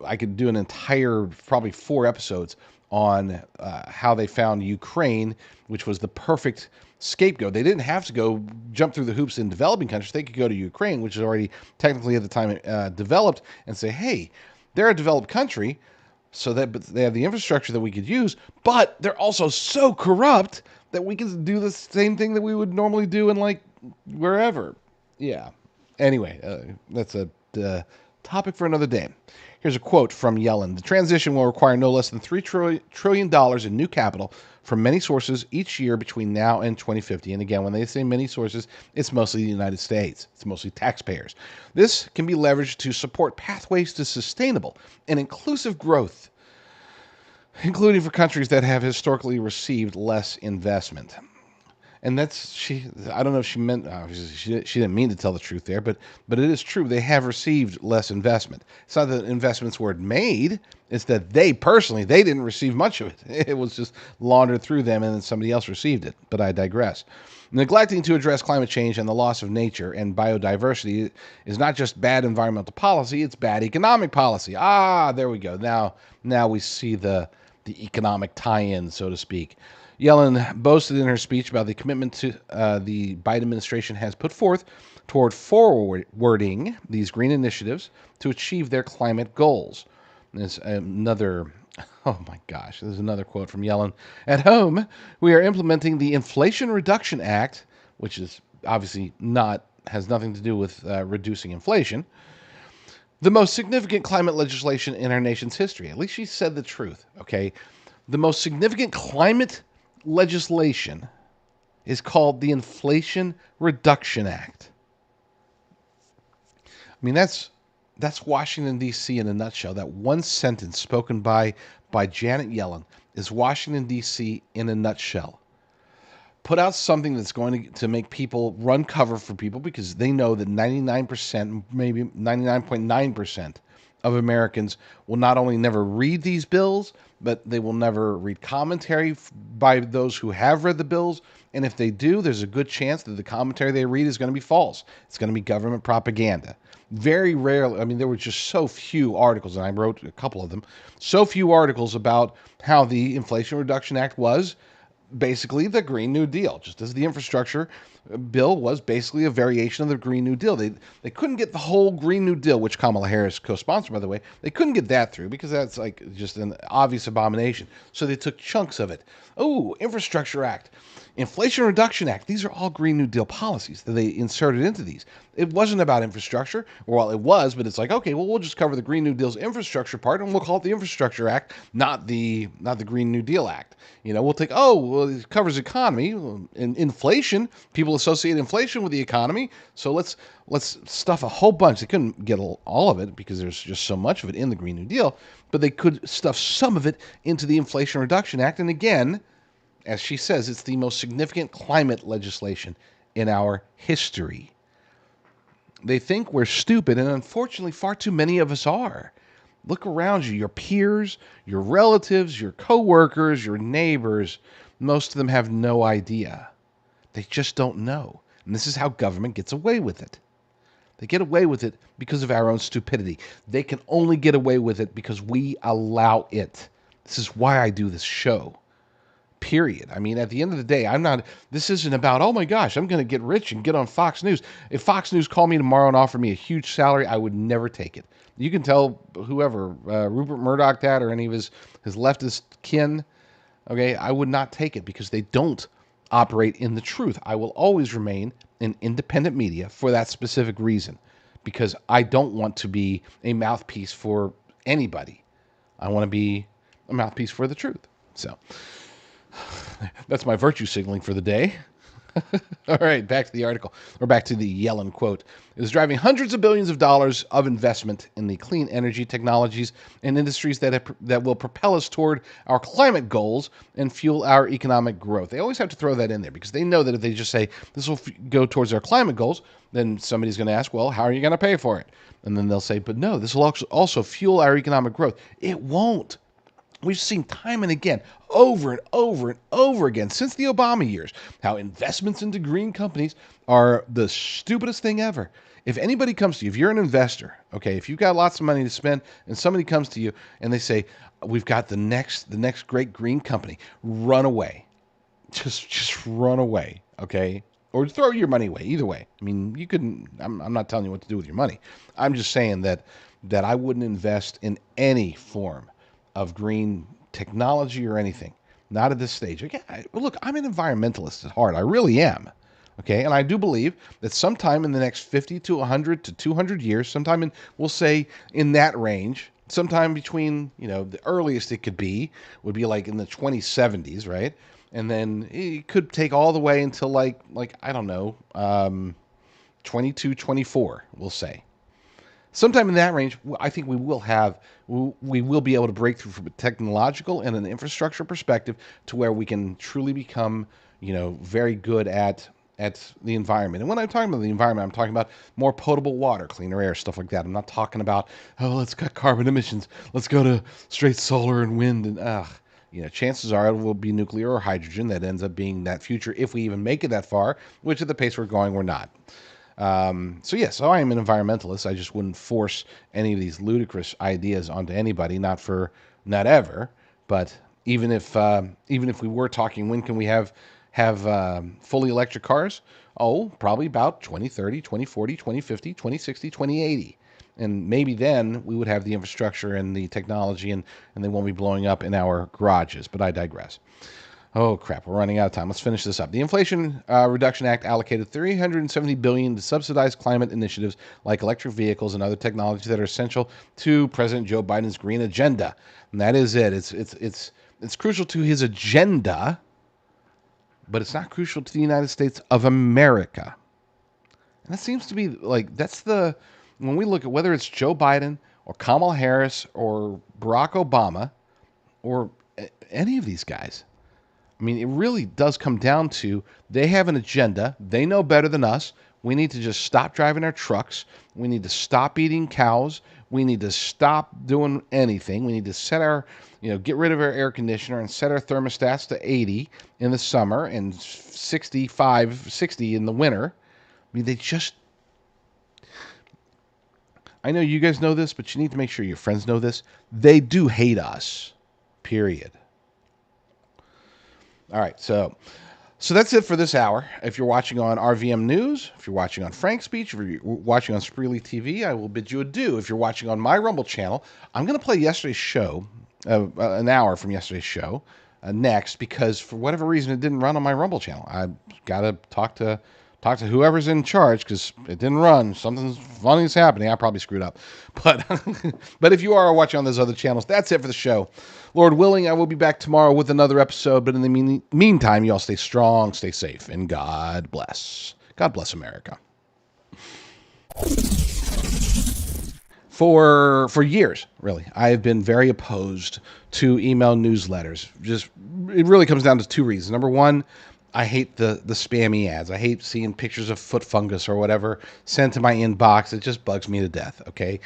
I could do an entire probably 4 episodes on how they found Ukraine, which was the perfect scapegoat. They didn't have to go jump through the hoops in developing countries. They could go to Ukraine, which is already technically at the time developed, and say, hey, they're a developed country, so that but they have the infrastructure that we could use, but they're also so corrupt that we can do the same thing that we would normally do in like wherever. Yeah. Anyway, that's a topic for another day. Here's a quote from Yellen. The transition will require no less than $3 trillion in new capital from many sources each year between now and 2050. And again, when they say many sources, it's mostly the United States. It's mostly taxpayers. This can be leveraged to support pathways to sustainable and inclusive growth, including for countries that have historically received less investment. And I don't know if she meant, she didn't mean to tell the truth there, but it is true. They have received less investment. It's not that investments weren't made. It's that they didn't receive much of it. It was just laundered through them and then somebody else received it. But I digress. Neglecting to address climate change and the loss of nature and biodiversity is not just bad environmental policy, it's bad economic policy. There we go. Now we see the economic tie-in, so to speak. Yellen boasted in her speech about the commitment to the Biden administration has put forth toward forwarding these green initiatives to achieve their climate goals. There's another quote from Yellen. At home, we are implementing the Inflation Reduction Act, which is obviously has nothing to do with reducing inflation. The most significant climate legislation in our nation's history. At least she said the truth, okay? The most significant climate legislation is called the Inflation Reduction Act. I mean, that's Washington, D.C. in a nutshell. That one sentence spoken by Janet Yellen is Washington, D.C. in a nutshell. Put out something that's going to make people run cover for people, because they know that 99%, maybe 99.9% of Americans will not only never read these bills, but they will never read commentary by those who have read the bills. And if they do, there's a good chance that the commentary they read is going to be false. It's going to be government propaganda. Very rarely, I mean, there were just so few articles, and I wrote a couple of them, so few articles about how the Inflation Reduction Act was basically the Green New Deal, just as the infrastructure bill was basically a variation of the Green New Deal. They couldn't get the whole Green New Deal, which Kamala Harris co-sponsored, by the way. They couldn't get that through because that's like just an obvious abomination. So they took chunks of it. Oh, Infrastructure Act, Inflation Reduction Act. These are all Green New Deal policies that they inserted into these. It wasn't about infrastructure. Well, it was, but it's like, okay, well, we'll just cover the Green New Deal's infrastructure part, and we'll call it the Infrastructure Act, not the Green New Deal Act. You know, we'll take, oh, well, it covers economy and inflation. People associate inflation with the economy, so let's stuff a whole bunch. They couldn't get all of it because there's just so much of it in the Green New Deal, but they could stuff some of it into the Inflation Reduction Act. And again, as she says, it's the most significant climate legislation in our history. They think we're stupid, and unfortunately, far too many of us are. Look around you, your peers, your relatives, your coworkers, your neighbors. Most of them have no idea. They just don't know. And this is how government gets away with it. They get away with it because of our own stupidity. They can only get away with it because we allow it. This is why I do this show. Period. I mean, at the end of the day, this isn't about, oh my gosh, I'm going to get rich and get on Fox News. If Fox News called me tomorrow and offered me a huge salary, I would never take it. You can tell whoever, Rupert Murdoch that, or any of his leftist kin, okay, I would not take it because they don't operate in the truth. I will always remain in independent media for that specific reason, because I don't want to be a mouthpiece for anybody. I want to be a mouthpiece for the truth. So that's my virtue signaling for the day. All right, back to the article, or back to the Yellen quote. It is driving hundreds of billions of dollars of investment in the clean energy technologies and industries that will propel us toward our climate goals and fuel our economic growth. They always have to throw that in there because they know that if they just say this will go towards our climate goals, then somebody's going to ask, well, how are you going to pay for it? And then they'll say, but no, this will also fuel our economic growth. It won't. We've seen time and again, over and over and over again, since the Obama years, how investments into green companies are the stupidest thing ever. If anybody comes to you, if you're an investor, okay, if you've got lots of money to spend, and somebody comes to you and they say, we've got the next great green company, run away. Just run away, okay? Or throw your money away, either way. I mean, you couldn't, I'm not telling you what to do with your money. I'm just saying that I wouldn't invest in any form of green technology or anything. Not at this stage. Again, look, I'm an environmentalist at heart. I really am. Okay, and I do believe that sometime in the next 50 to 100 to 200 years, sometime in, we'll say in that range, sometime between, the earliest it could be would be like in the 2070s, right? And then it could take all the way until like I don't know, 22, 24, we'll say. Sometime in that range, I think we will be able to break through from a technological and an infrastructure perspective to where we can truly become, very good at the environment. And when I'm talking about the environment, I'm talking about more potable water, cleaner air, stuff like that. I'm not talking about, let's cut carbon emissions. Let's go to straight solar and wind and chances are it will be nuclear or hydrogen that ends up being that future if we even make it that far, which at the pace we're going, we're not. So I am an environmentalist. I just wouldn't force any of these ludicrous ideas onto anybody, not ever. But even if we were talking, when can we have fully electric cars? Oh, probably about 2030, 2040, 2050, 2060, 2080. And maybe then we would have the infrastructure and the technology and they won't be blowing up in our garages. But I digress. Oh, crap. We're running out of time. Let's finish this up. The Inflation Reduction Act allocated $370 billion to subsidize climate initiatives like electric vehicles and other technologies that are essential to President Joe Biden's green agenda. And that is it. It's crucial to his agenda but it's not crucial to the United States of America. And that seems to be like, when we look at whether it's Joe Biden or Kamala Harris or Barack Obama or any of these guys, I mean, it really does come down to they have an agenda. They know better than us. We need to just stop driving our trucks. We need to stop eating cows. We need to stop doing anything. We need to get rid of our air conditioner and set our thermostats to 80 in the summer and 65, 60 in the winter. I mean, I know you guys know this, but you need to make sure your friends know this. They do hate us, period. All right, so that's it for this hour. If you're watching on RVM News, if you're watching on Frank Speech, if you're watching on Spreely TV, I will bid you adieu. If you're watching on my Rumble channel, I'm going to play yesterday's show, an hour from yesterday's show, next, because for whatever reason it didn't run on my Rumble channel. I got to talk to whoever's in charge because it didn't run. Something funny is happening. I probably screwed up. But but if you are watching on those other channels, that's it for the show. Lord willing, I will be back tomorrow with another episode. But in the meantime, you all stay strong, stay safe, and God bless. God bless America. For years, really, I have been very opposed to email newsletters. It really comes down to two reasons. Number one, I hate the spammy ads. I hate seeing pictures of foot fungus or whatever sent to my inbox. It just bugs me to death, okay?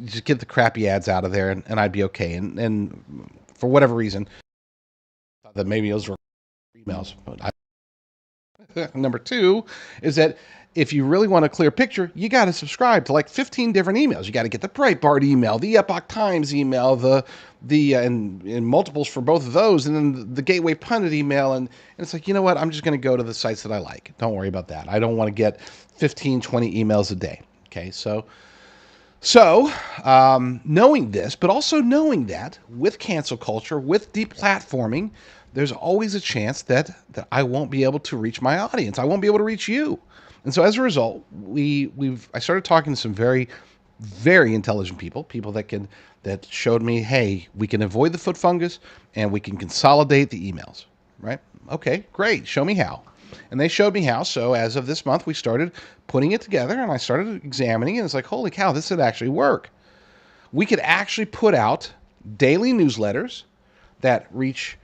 Just get the crappy ads out of there and I'd be okay. And for whatever reason, I thought that maybe those were emails. But number two is that if you really want a clear picture, you got to subscribe to like 15 different emails. You got to get the Breitbart email, the Epoch Times email, and multiples for both of those, and then the Gateway Pundit email. And it's like, you know what? I'm just going to go to the sites that I like. Don't worry about that. I don't want to get 15, 20 emails a day. Okay, so knowing this, but also knowing that with cancel culture, with deplatforming, there's always a chance that I won't be able to reach my audience. I won't be able to reach you. And so as a result, I started talking to some very, very intelligent people that showed me, hey, we can avoid the foot fungus and we can consolidate the emails, right? Okay, great. Show me how. And they showed me how. So as of this month, we started putting it together and I started examining it. And it's like, holy cow, this would actually work. We could actually put out daily newsletters that reach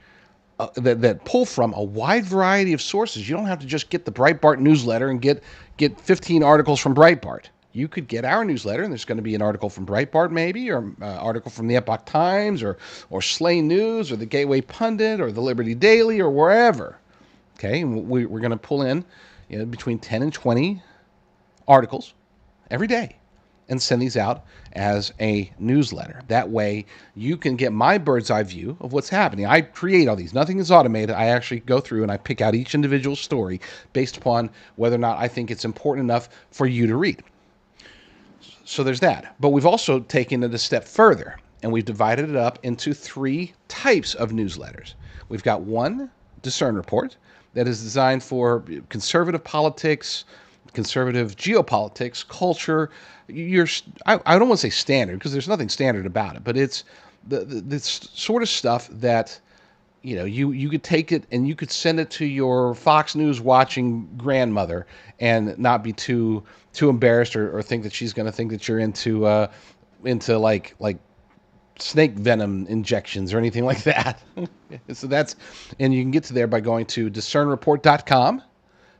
that pull from a wide variety of sources. You don't have to just get the Breitbart newsletter and get 15 articles from Breitbart. You could get our newsletter, and there's going to be an article from Breitbart maybe, or an article from the Epoch Times, or Slay News, or the Gateway Pundit, or the Liberty Daily, or wherever. Okay, and we're going to pull in between 10 and 20 articles every day and send these out as a newsletter. That way you can get my bird's eye view of what's happening. I create all these. Nothing is automated. I actually go through and I pick out each individual story based upon whether or not I think it's important enough for you to read. So there's that. But we've also taken it a step further, and we've divided it up into 3 types of newsletters. We've got one Discern Report that is designed for conservative politics, conservative geopolitics, culture. I don't want to say standard because there's nothing standard about it, but it's the sort of stuff that you could take it and you could send it to your Fox News watching grandmother and not be too embarrassed or think that she's going to think that you're into like snake venom injections or anything like that. So and you can get to there by going to discernreport.com.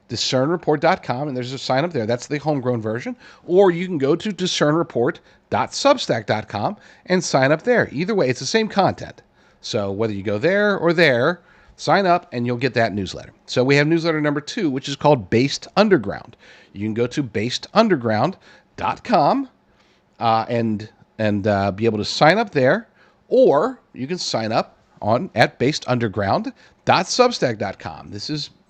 discernreport.com, and there's a sign up there. That's the homegrown version. Or you can go to discernreport.substack.com and sign up there. Either way, it's the same content. So whether you go there or there, sign up and you'll get that newsletter. So we have newsletter number 2, which is called Based Underground. You can go to basedunderground.com and be able to sign up there, or you can sign up at basedunderground.substack.com.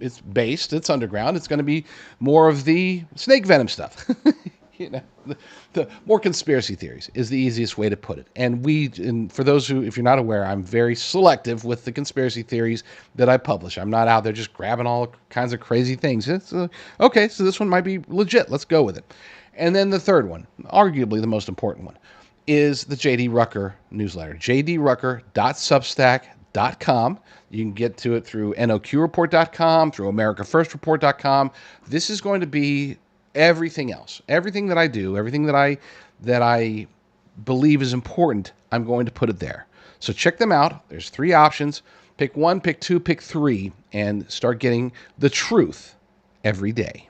It's underground. It's going to be more of the snake venom stuff. The more conspiracy theories is the easiest way to put it. And for those who, if you're not aware, I'm very selective with the conspiracy theories that I publish. I'm not out there just grabbing all kinds of crazy things. Okay, so this one might be legit. Let's go with it. And then the third one, arguably the most important one, is the JD Rucker newsletter, jdrucker.substack.com. noqreport.com. You can get to it through noqreport.com, through americafirstreport.com. This is going to be everything else. Everything that I do, everything that I believe is important, I'm going to put it there. So check them out. There's 3 options. Pick 1, pick 2, pick 3, and start getting the truth every day.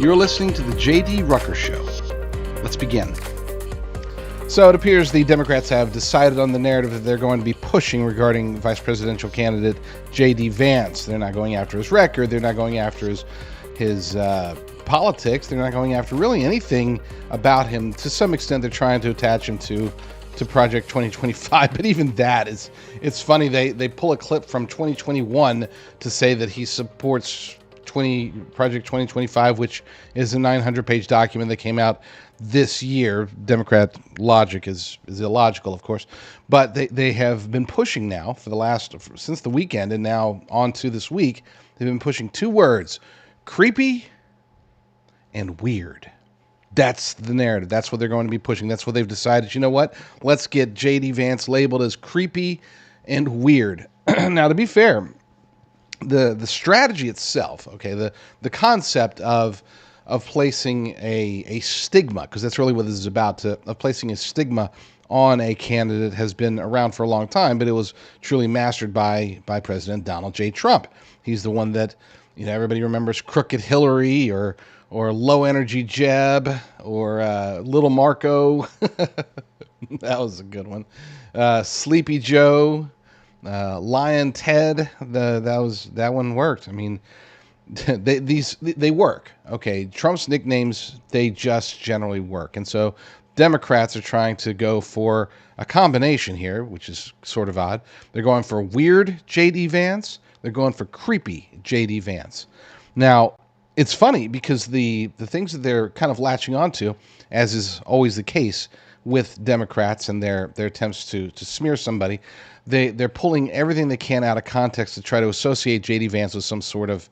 You're listening to the JD Rucker Show. Let's begin. So it appears the Democrats have decided on the narrative that they're going to be pushing regarding vice presidential candidate JD Vance. They're not going after his record. They're not going after his politics. They're not going after really anything about him. To some extent, they're trying to attach him to Project 2025, but even that it's funny. They pull a clip from 2021 to say that he supports Project 2025, which is a 900-page document that came out this year. Democrat logic is illogical, of course, but they have been pushing now since the weekend and now on to this week. They've been pushing 2 words: creepy and weird. That's the narrative. That's what they're going to be pushing. That's what they've decided. You know what? Let's get JD Vance labeled as creepy and weird. Now, to be fair, the strategy itself, okay, the concept of placing a stigma, because that's really what this is about, of placing a stigma on a candidate has been around for a long time, but it was truly mastered by President Donald J. Trump. He's the one that, everybody remembers Crooked Hillary or Low Energy Jeb or Little Marco. That was a good one. Sleepy Joe. Lion Ted, that one worked. I mean, they work. Okay, Trump's nicknames, they just generally work, and so Democrats are trying to go for a combination here, which is sort of odd. They're going for weird JD Vance. They're going for creepy JD Vance. Now, it's funny because the things that they're kind of latching onto, as is always the case with Democrats and their attempts to smear somebody, they're pulling everything they can out of context to try to associate JD Vance with some sort of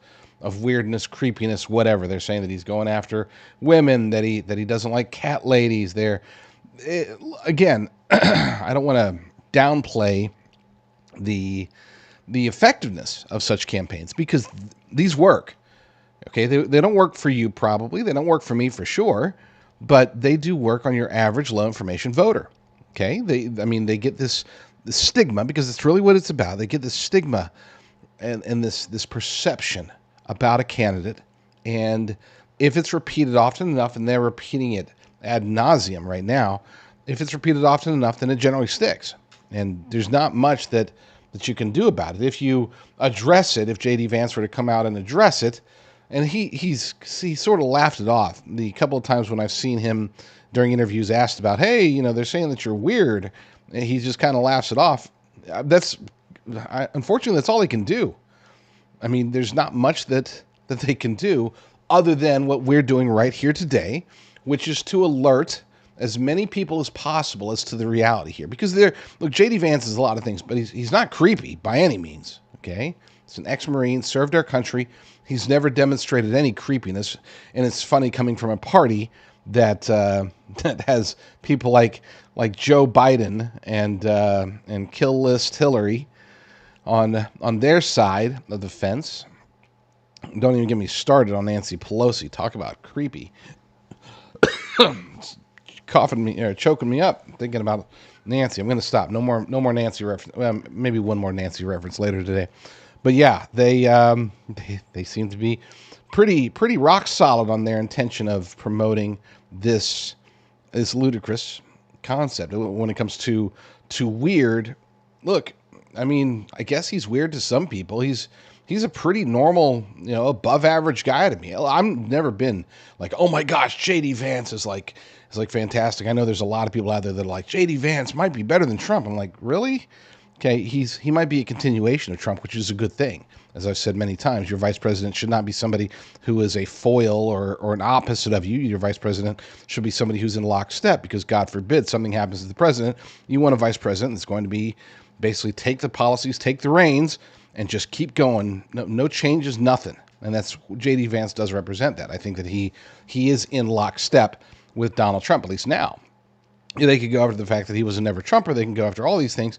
weirdness, creepiness, whatever. They're saying that he's going after women, that he doesn't like cat ladies. Again, I don't want to downplay the effectiveness of such campaigns, because these work. Okay, they don't work for you probably. They don't work for me for sure, but they do work on your average low information voter. Okay, they get this stigma, because it's really what it's about. They get this stigma and this perception about a candidate, and if it's repeated often enough, and they're repeating it ad nauseum right now, if it's repeated often enough, then it generally sticks, and there's not much that you can do about it. If you address it, if JD Vance were to come out and address it, and he sort of laughed it off. The couple of times when I've seen him during interviews asked about, hey, they're saying that you're weird, and he just kind of laughs it off. Unfortunately, that's all he can do. I mean, there's not much that they can do other than what we're doing right here today, which is to alert as many people as possible as to the reality here. Because JD Vance is a lot of things, but he's not creepy by any means, okay? He's an ex-Marine, served our country. He's never demonstrated any creepiness, and it's funny coming from a party that has people like Joe Biden and Kill List Hillary on their side of the fence. Don't even get me started on Nancy Pelosi. Talk about creepy. Choking me up thinking about Nancy. I'm going to stop. No more Nancy reference. Well, maybe one more Nancy reference later today. But yeah, they seem to be pretty rock solid on their intention of promoting this ludicrous concept. When it comes to weird, look, I mean, I guess he's weird to some people. He's a pretty normal, above average guy to me. I've never been like, oh my gosh, JD Vance is like fantastic. I know there's a lot of people out there that are like, JD Vance might be better than Trump. I'm like, really? Okay, he might be a continuation of Trump, which is a good thing. As I've said many times, your vice president should not be somebody who is a foil or an opposite of you. Your vice president should be somebody who's in lockstep, because God forbid something happens to the president. You want a vice president that's going to be basically take the policies, take the reins, and just keep going. No changes, nothing. And that's JD Vance does represent that. I think that he is in lockstep with Donald Trump, at least now. They could go after the fact that he was a never Trumper. They can go after all these things.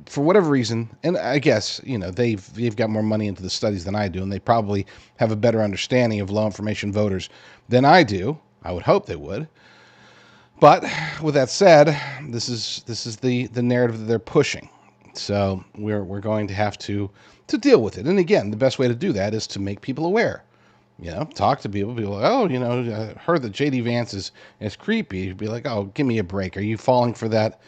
For whatever reason, and I guess, they've got more money into the studies than I do, and they probably have a better understanding of low information voters than I do. I would hope they would. But with that said, this is the narrative that they're pushing. So we're going to have to deal with it. And again, the best way to do that is to make people aware. Talk to people. Be like, oh, I heard that JD Vance is creepy. You'd be like, oh, give me a break. Are you falling for that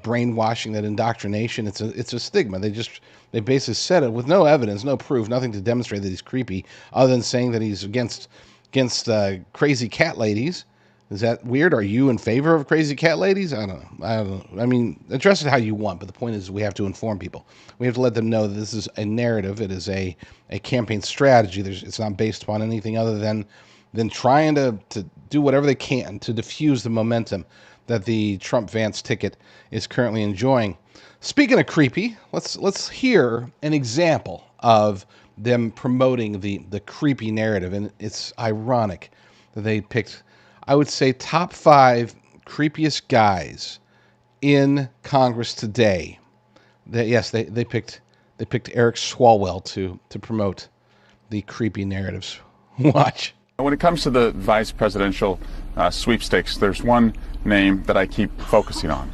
brainwashing, that indoctrination? It's a stigma. They basically said it with no evidence, no proof, nothing to demonstrate that he's creepy, other than saying that he's against crazy cat ladies. Is that weird? Are you in favor of crazy cat ladies? I don't know. I mean, address it how you want, but the point is we have to inform people. We have to let them know that this is a narrative. It is a campaign strategy. It's not based upon anything other than trying to do whatever they can to diffuse the momentum that the Trump-Vance ticket is currently enjoying. Speaking of creepy, let's hear an example of them promoting the creepy narrative. And it's ironic that they picked, I would say, top 5 creepiest guys in Congress today. They picked Eric Swalwell to promote the creepy narratives. Watch. When it comes to the vice presidential sweepstakes, there's one name that I keep focusing on: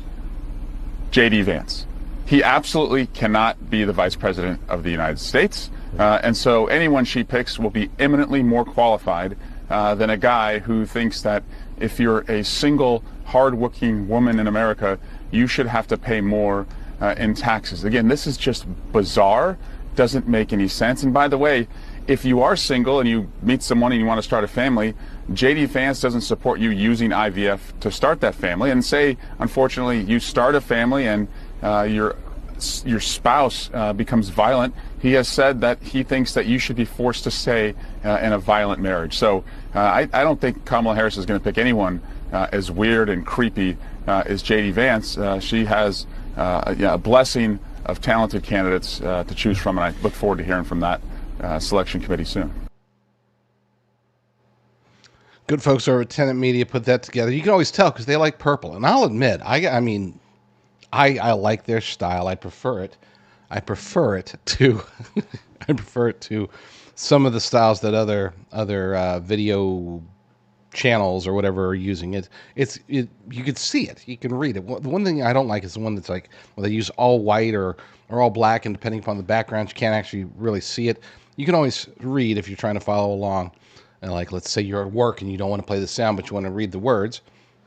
JD Vance. He absolutely cannot be the vice president of the United States, and so anyone she picks will be eminently more qualified than a guy who thinks that if you're a single, hardworking woman in America, you should have to pay more in taxes. Again, this is just bizarre, doesn't make any sense. And by the way, if you are single and you meet someone and you want to start a family, JD Vance doesn't support you using IVF to start that family. And say, unfortunately, you start a family and your spouse becomes violent. He has said that he thinks that you should be forced to stay in a violent marriage. So I don't think Kamala Harris is going to pick anyone as weird and creepy as JD Vance. She has a blessing of talented candidates to choose from, and I look forward to hearing from that selection committee soon. Good folks over at Tenet Media put that together. You can always tell because they like purple, and I'll admit, I mean, I like their style. I prefer it to I prefer it to some of the styles that other video channels or whatever are using. You can see it, you can read it. The one thing I don't like is the one that's like, well, they use all white or all black, and depending upon the background, you can't actually really see it. You can always read if you're trying to follow along. And like, let's say you're at work and you don't want to play the sound, but you want to read the words,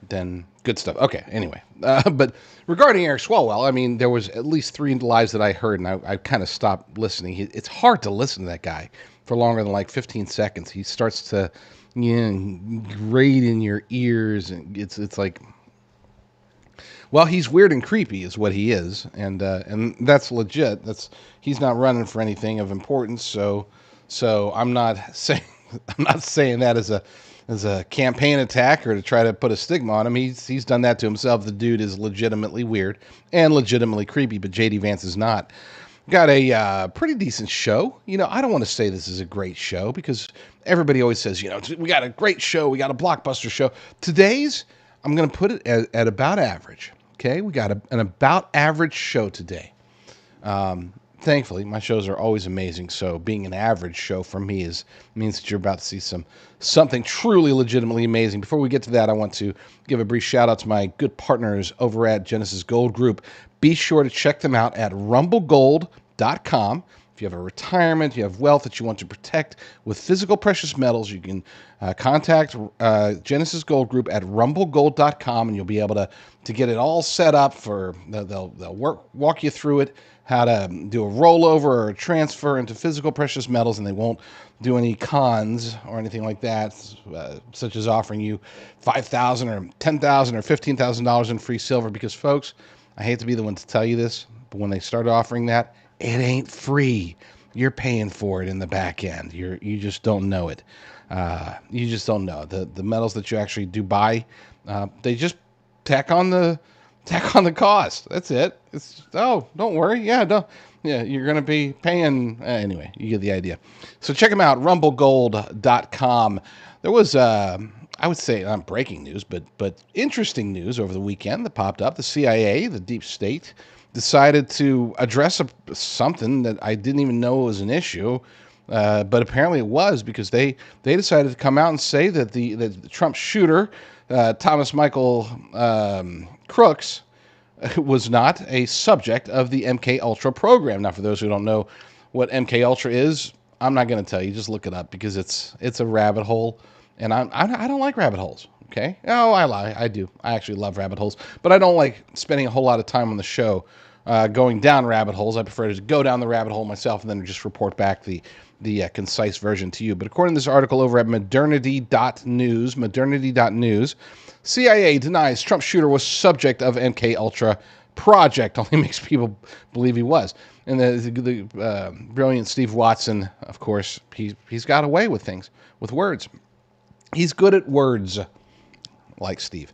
then good stuff. Okay, anyway. But regarding Eric Swalwell, I mean, there was at least 3 lives that I heard, and I kind of stopped listening. It's hard to listen to that guy for longer than like 15 seconds. He starts to grate in your ears, and it's like, well, he's weird and creepy is what he is, and that's legit. He's not running for anything of importance, so I'm not saying that as a campaign attack or to try to put a stigma on him. He's done that to himself. The dude is legitimately weird and legitimately creepy, but JD Vance is not. Got a pretty decent show. I don't want to say this is a great show because everybody always says, we got a great show, we got a blockbuster show. Today's, I'm going to put it at about average. Okay, we got an about average show today. Thankfully, my shows are always amazing, so being an average show for me means that you're about to see something truly legitimately amazing. Before we get to that, I want to give a brief shout out to my good partners over at Genesis Gold Group. Be sure to check them out at rumblegold.com. If you have a retirement, you have wealth that you want to protect with physical precious metals, you can contact Genesis Gold Group at rumblegold.com, and you'll be able to get it all set up for, they'll walk you through it, how to do a rollover or a transfer into physical precious metals, and they won't do any cons or anything like that, such as offering you $5,000 or $10,000 or $15,000 in free silver, because folks, I hate to be the one to tell you this, But when they started offering that, it ain't free. You're paying for it in the back end. You just don't know it. You just don't know the metals that you actually do buy. They just tack on the cost. That's it. Don't worry. Yeah, you're going to be paying. Anyway, you get the idea. So check them out, rumblegold.com. There was, I would say, not breaking news, but interesting news over the weekend that popped up. The CIA, the deep state, decided to address something that I didn't even know was an issue, but apparently it was, because they decided to come out and say that the Trump shooter, Thomas Michael Crooks, was not a subject of the MK Ultra program. Now, for those who don't know what MK Ultra is, I'm not going to tell you. Just look it up, because it's a rabbit hole, and I don't like rabbit holes. Okay? Oh, I lie. I do. I actually love rabbit holes, but I don't like spending a whole lot of time on the show going down rabbit holes. I prefer to just go down the rabbit hole myself and then just report back the concise version to you. But according to this article over at modernity.news, CIA denies Trump shooter was subject of MK Ultra project. Only makes people believe he was. And the brilliant Steve Watson, of course, he's got away with things, with words. He's good at words, like Steve.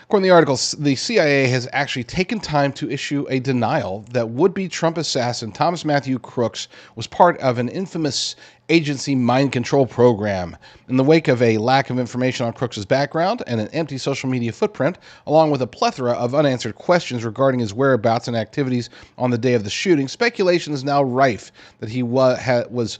According to the article, the CIA has actually taken time to issue a denial that would-be Trump assassin Thomas Matthew Crooks was part of an infamous agency mind control program. In the wake of a lack of information on Crooks' background and an empty social media footprint, along with a plethora of unanswered questions regarding his whereabouts and activities on the day of the shooting, speculation is now rife that he was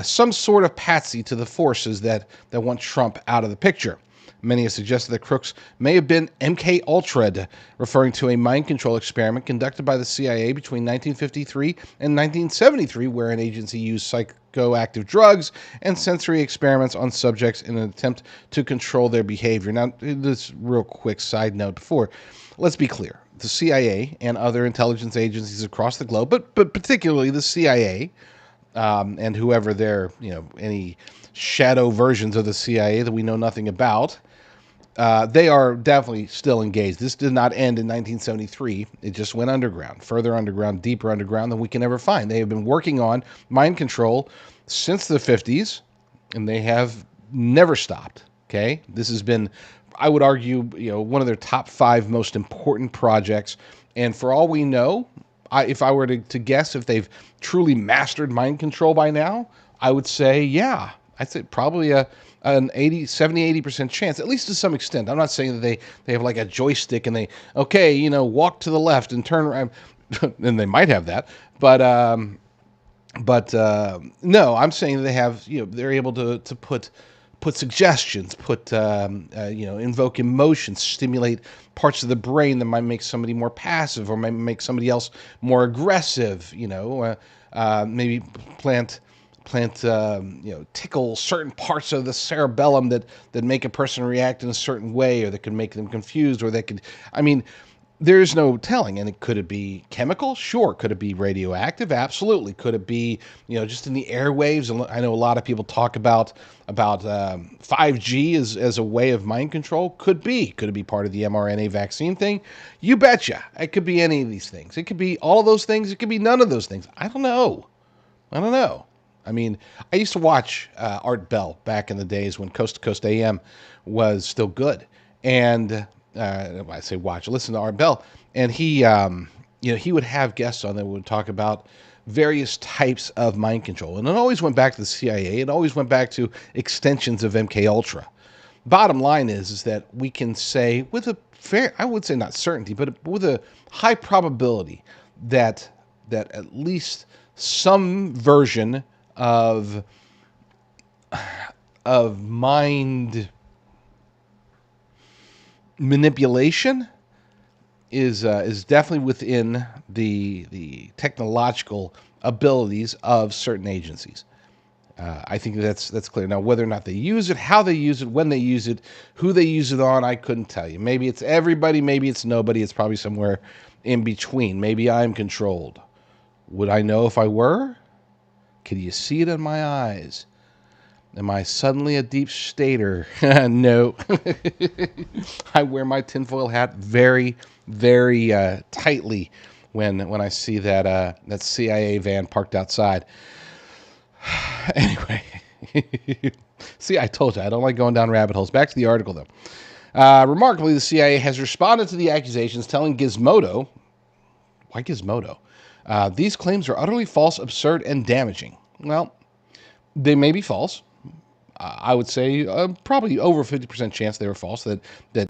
some sort of patsy to the forces that want Trump out of the picture. Many have suggested that Crooks may have been MK Ultra'd, referring to a mind control experiment conducted by the CIA between 1953 and 1973, where an agency used psychoactive drugs and sensory experiments on subjects in an attempt to control their behavior. Now, this real quick side note before, let's be clear. The CIA and other intelligence agencies across the globe, but particularly the CIA, and whoever they're, any shadow versions of the CIA that we know nothing about, they are definitely still engaged. This did not end in 1973. It just went underground, further underground, deeper underground than we can ever find. They have been working on mind control since the 50s, and they have never stopped. Okay? This has been, I would argue, one of their top 5 most important projects. And for all we know, if I were to guess if they've truly mastered mind control by now, I would say, yeah. I'd say probably an 70-80% chance, at least to some extent. I'm not saying that they have like a joystick and they, walk to the left and turn around, and they might have that. But no, I'm saying they have, they're able to put suggestions, invoke emotions, stimulate parts of the brain that might make somebody more passive or might make somebody else more aggressive, maybe tickle certain parts of the cerebellum that make a person react in a certain way, or that could make them confused, or there's no telling. And could it be chemical? Sure. Could it be radioactive? Absolutely. Could it be, just in the airwaves? And I know a lot of people talk about 5G as a way of mind control. Could be. Could it be part of the mRNA vaccine thing? You betcha. It could be any of these things. It could be all of those things. It could be none of those things. I don't know. I used to watch Art Bell back in the days when Coast to Coast AM was still good. And I say watch, listen to Art Bell. And he would have guests on that would talk about various types of mind control. And it always went back to the CIA. It always went back to extensions of MK Ultra. Bottom line is that we can say with a fair, I would say not certainty, but with a high probability that at least some version of mind manipulation is definitely within the technological abilities of certain agencies. I think that's clear. Now, whether or not they use it, how they use it, when they use it, who they use it on, I couldn't tell you. Maybe it's everybody, maybe it's nobody. It's probably somewhere in between. Maybe I'm controlled. Would I know if I were? Could you see it in my eyes? Am I suddenly a deep stater? No. I wear my tinfoil hat very, very tightly when I see that CIA van parked outside. Anyway, see, I told you I don't like going down rabbit holes. Back to the article, though. Remarkably, the CIA has responded to the accusations, telling Gizmodo, why Gizmodo? These claims are utterly false, absurd, and damaging. Well, they may be false. I would say probably over 50% chance they were false. That they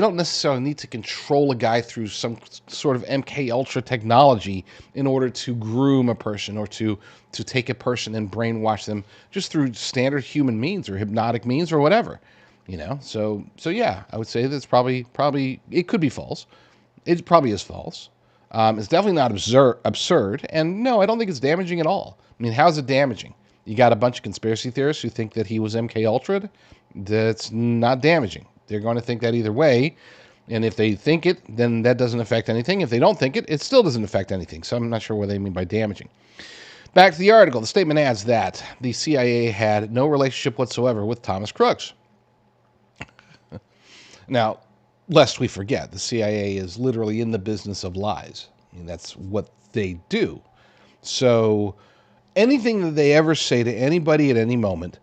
don't necessarily need to control a guy through some sort of MK Ultra technology in order to groom a person or to take a person and brainwash them just through standard human means or hypnotic means or whatever. So yeah, I would say that's probably it could be false. It probably is false. It's definitely not absurd, and no, I don't think it's damaging at all. I mean, how's it damaging? You got a bunch of conspiracy theorists who think that he was MK Ultra'd. That's not damaging. They're going to think that either way, and if they think it, then that doesn't affect anything. If they don't think it, it still doesn't affect anything. So I'm not sure what they mean by damaging. Back to the article. The statement adds that the CIA had no relationship whatsoever with Thomas Crooks. Now, lest we forget, the CIA is literally in the business of lies. I mean, that's what they do. So anything that they ever say to anybody at any moment,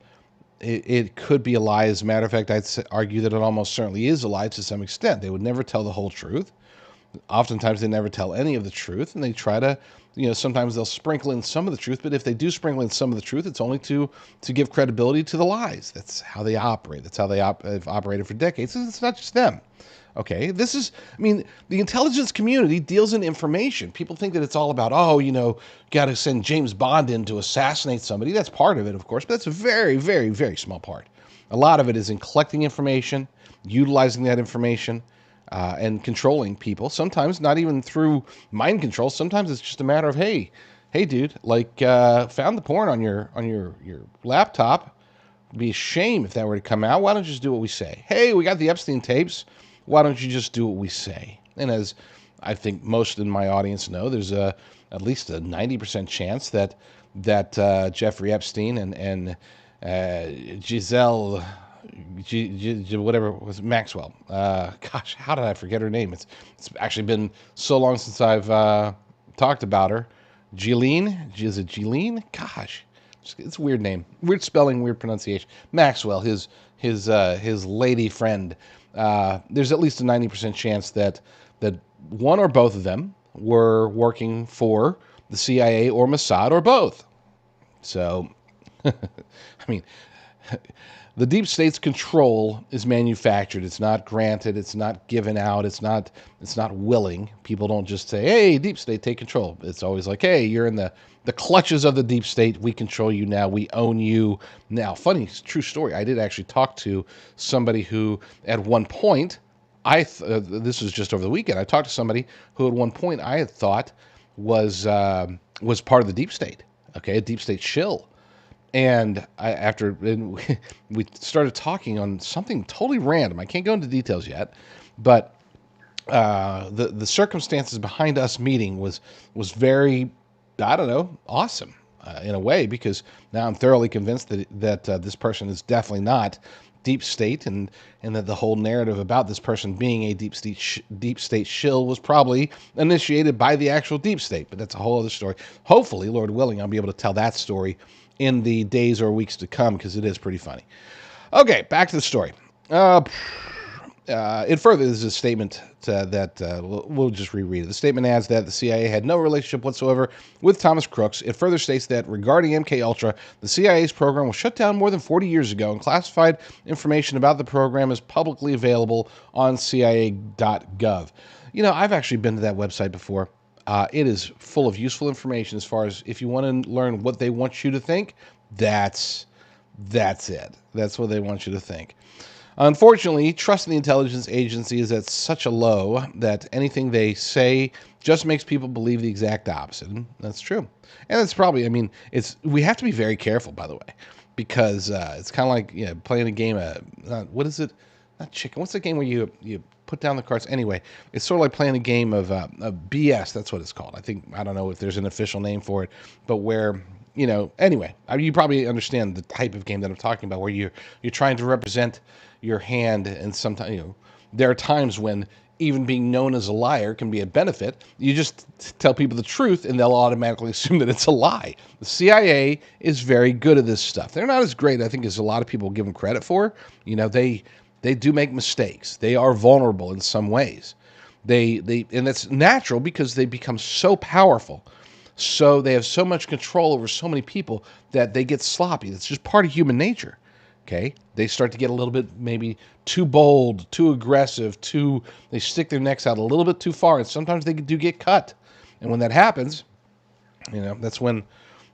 it could be a lie. As a matter of fact, I'd argue that it almost certainly is a lie to some extent. They would never tell the whole truth. Oftentimes, they never tell any of the truth, and they try to, sometimes they'll sprinkle in some of the truth, but if they do sprinkle in some of the truth, it's only to give credibility to the lies. That's how they operate. That's how they have operated for decades. It's not just them. Okay, the intelligence community deals in information. People think that it's all about, got to send James Bond in to assassinate somebody. That's part of it, of course, but that's a very, very, very small part. A lot of it is in collecting information, utilizing that information, and controlling people. Sometimes not even through mind control. Sometimes it's just a matter of, hey, dude, found the porn on your laptop. It'd be a shame if that were to come out. Why don't you just do what we say? Hey, we got the Epstein tapes. Why don't you just do what we say? And as I think most in my audience know, there's at least a 90% chance that Jeffrey Epstein and Giselle, whatever was Maxwell. Gosh, how did I forget her name? It's actually been so long since I've talked about her. Ghislaine? Is it Ghislaine? Gosh, it's a weird name, weird spelling, weird pronunciation. Maxwell, his lady friend. There's at least a 90% chance that one or both of them were working for the CIA or Mossad or both. So, the deep state's control is manufactured. It's not granted. It's not given out. It's not willing. People don't just say, hey, deep state, take control. It's always like, hey, you're in the clutches of the deep state. We control you now. We own you now. Funny, true story. I did actually talk to somebody who at one point, this was just over the weekend, I talked to somebody who at one point I had thought was part of the deep state. Okay, a deep state shill. And we started talking on something totally random. I can't go into details yet, but the circumstances behind us meeting was very, I don't know, awesome in a way, because now I'm thoroughly convinced that this person is definitely not deep state, and that the whole narrative about this person being a deep state shill was probably initiated by the actual deep state. But that's a whole other story. Hopefully, Lord willing, I'll be able to tell that story in the days or weeks to come, because it is pretty funny. Okay, back to the story. It further is a statement that we'll just reread it. The statement adds that the CIA had no relationship whatsoever with Thomas Crooks. It further states that regarding MK Ultra, the CIA's program was shut down more than 40 years ago, and classified information about the program is publicly available on CIA.gov. I've actually been to that website before. It is full of useful information as far as if you want to learn what they want you to think. That's it. That's what they want you to think. Unfortunately, trust in the intelligence agency is at such a low that anything they say just makes people believe the exact opposite. And that's true. And that's probably, we have to be very careful, by the way, because it's kind of like playing a game of, what is it? Not chicken. What's the game where you put down the cards? Anyway, it's sort of like playing a game of BS. That's what it's called. I don't know if there's an official name for it, but where, anyway, you probably understand the type of game that I'm talking about, where you're trying to represent your hand, and sometimes, there are times when even being known as a liar can be a benefit. You just tell people the truth and they'll automatically assume that it's a lie. The CIA is very good at this stuff. They're not as great, I think, as a lot of people give them credit for. They do make mistakes. They are vulnerable in some ways. And that's natural because they become so powerful. So they have so much control over so many people that they get sloppy. It's just part of human nature. Okay, they start to get a little bit maybe too bold, too aggressive, they stick their necks out a little bit too far, and sometimes they do get cut. And when that happens, that's when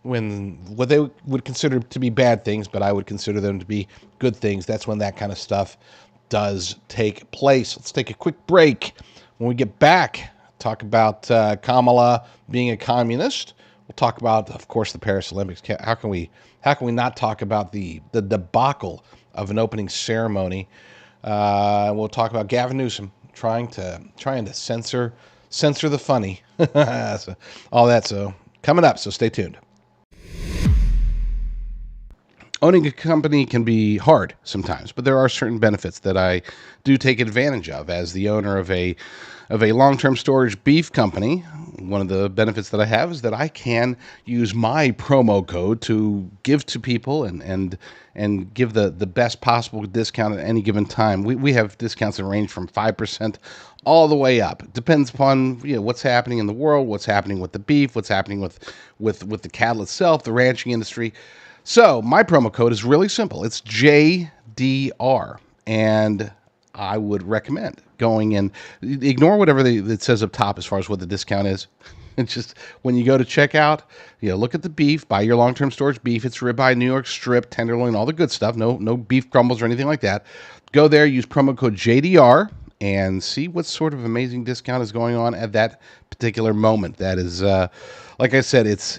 what they would consider to be bad things, but I would consider them to be good things, that's when that kind of stuff does take place. Let's take a quick break. When we get back, talk about Kamala being a communist. We'll talk about, of course, the Paris Olympics. How can we not talk about the debacle of an opening ceremony? We'll talk about Gavin Newsom trying to censor the funny. So, all that. So coming up. So stay tuned. Owning a company can be hard sometimes, but there are certain benefits that I do take advantage of as the owner of a long-term storage beef company. One of the benefits that I have is that I can use my promo code to give to people and give the best possible discount at any given time. We have discounts that range from 5% all the way up. It depends upon what's happening in the world, what's happening with the beef, what's happening with the cattle itself, the ranching industry. So my promo code is really simple. It's JDR, and I would recommend going and ignore whatever it says up top as far as what the discount is. It's just when you go to checkout, look at the beef, buy your long-term storage beef. It's ribeye, New York strip, tenderloin, all the good stuff. No beef crumbles or anything like that. Go there, use promo code JDR, and see what sort of amazing discount is going on at that particular moment. That is, like I said, it's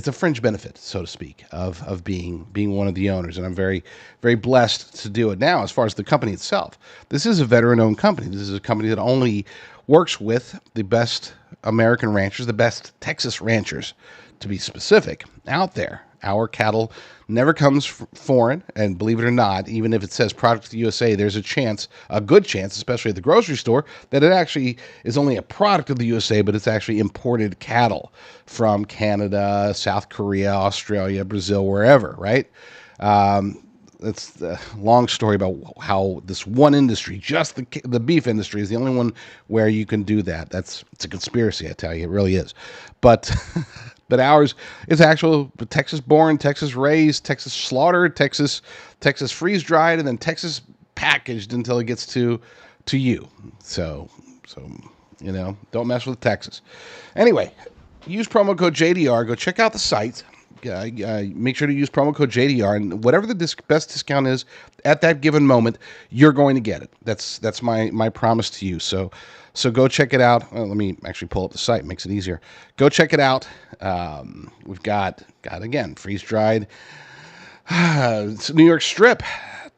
a fringe benefit, so to speak, of being one of the owners, and I'm very, very blessed to do it. Now, as far as the company itself, this is a veteran-owned company. This is a company that only works with the best American ranchers, the best Texas ranchers, to be specific, out there. Our cattle never comes foreign, and believe it or not, even if it says product of the USA, there's a good chance, especially at the grocery store, that it actually is only a product of the USA, but it's actually imported cattle from Canada, South Korea, Australia, Brazil, wherever, right? It's a long story about how this one industry, just the beef industry, is the only one where you can do that. It's a conspiracy, I tell you, it really is. But but ours is actual Texas born, Texas raised, Texas slaughtered, Texas freeze dried, and then Texas packaged until it gets to you. So don't mess with Texas. Anyway, use promo code JDR. Go check out the site. Make sure to use promo code JDR, and whatever the best discount is at that given moment, you're going to get it. That's my promise to you. So go check it out. Let me actually pull up the site. Makes it easier. Go check it out. We've got again freeze dried New York strip,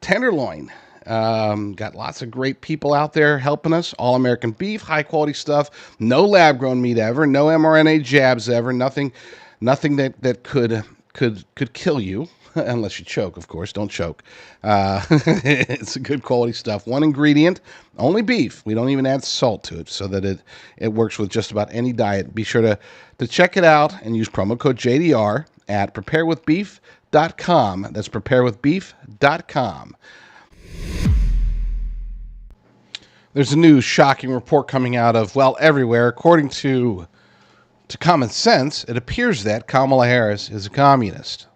tenderloin. Got lots of great people out there helping us. All American beef, high quality stuff. No lab grown meat ever. No mRNA jabs ever. Nothing that could kill you, unless you choke, of course. Don't choke. It's a good quality stuff. One ingredient, only beef. We don't even add salt to it, so that it works with just about any diet. Be sure to check it out and use promo code JDR at preparewithbeef.com. That's preparewithbeef.com. There's a new shocking report coming out of, everywhere. According to common sense, it appears that Kamala Harris is a communist.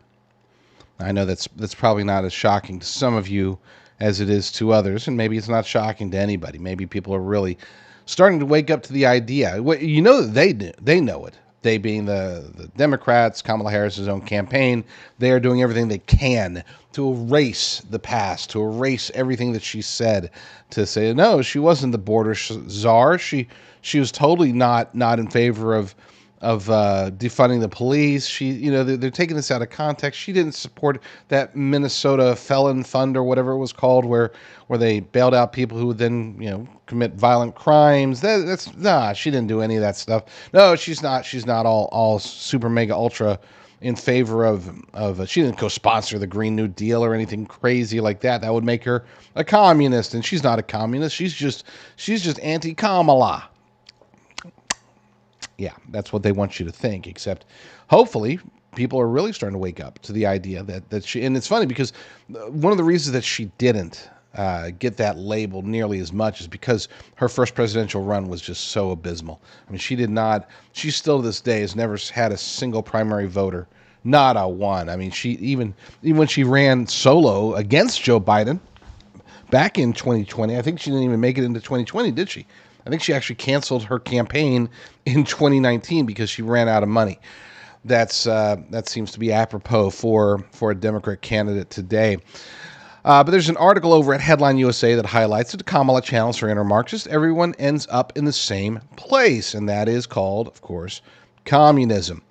I know that's probably not as shocking to some of you as it is to others, and maybe it's not shocking to anybody. Maybe people are really starting to wake up to the idea. That they know it. They being the Democrats, Kamala Harris's own campaign, they are doing everything they can to erase the past, to erase everything that she said, to say, no, she wasn't the border czar. She was totally not in favor of defunding the police. They're taking this out of context. She didn't support that Minnesota felon fund or whatever it was called, where they bailed out people who would then commit violent crimes. She didn't do any of that stuff. No, she's not all super mega ultra in favor of she didn't co-sponsor the Green New Deal or anything crazy like that. That would make her a communist, and she's not a communist. She's just anti-Kamala. Yeah, that's what they want you to think, except hopefully people are really starting to wake up to the idea that she, and it's funny because one of the reasons that she didn't get that label nearly as much is because her first presidential run was just so abysmal. I mean, she still to this day has never had a single primary voter, not a one. I mean, she even when she ran solo against Joe Biden back in 2020, I think she didn't even make it into 2020, did she? I think she actually canceled her campaign in 2019 because she ran out of money. That seems to be apropos for a Democrat candidate today. But there's an article over at Headline USA that highlights that Kamala channels her inner Marxist. Everyone ends up in the same place, and that is called, of course, communism.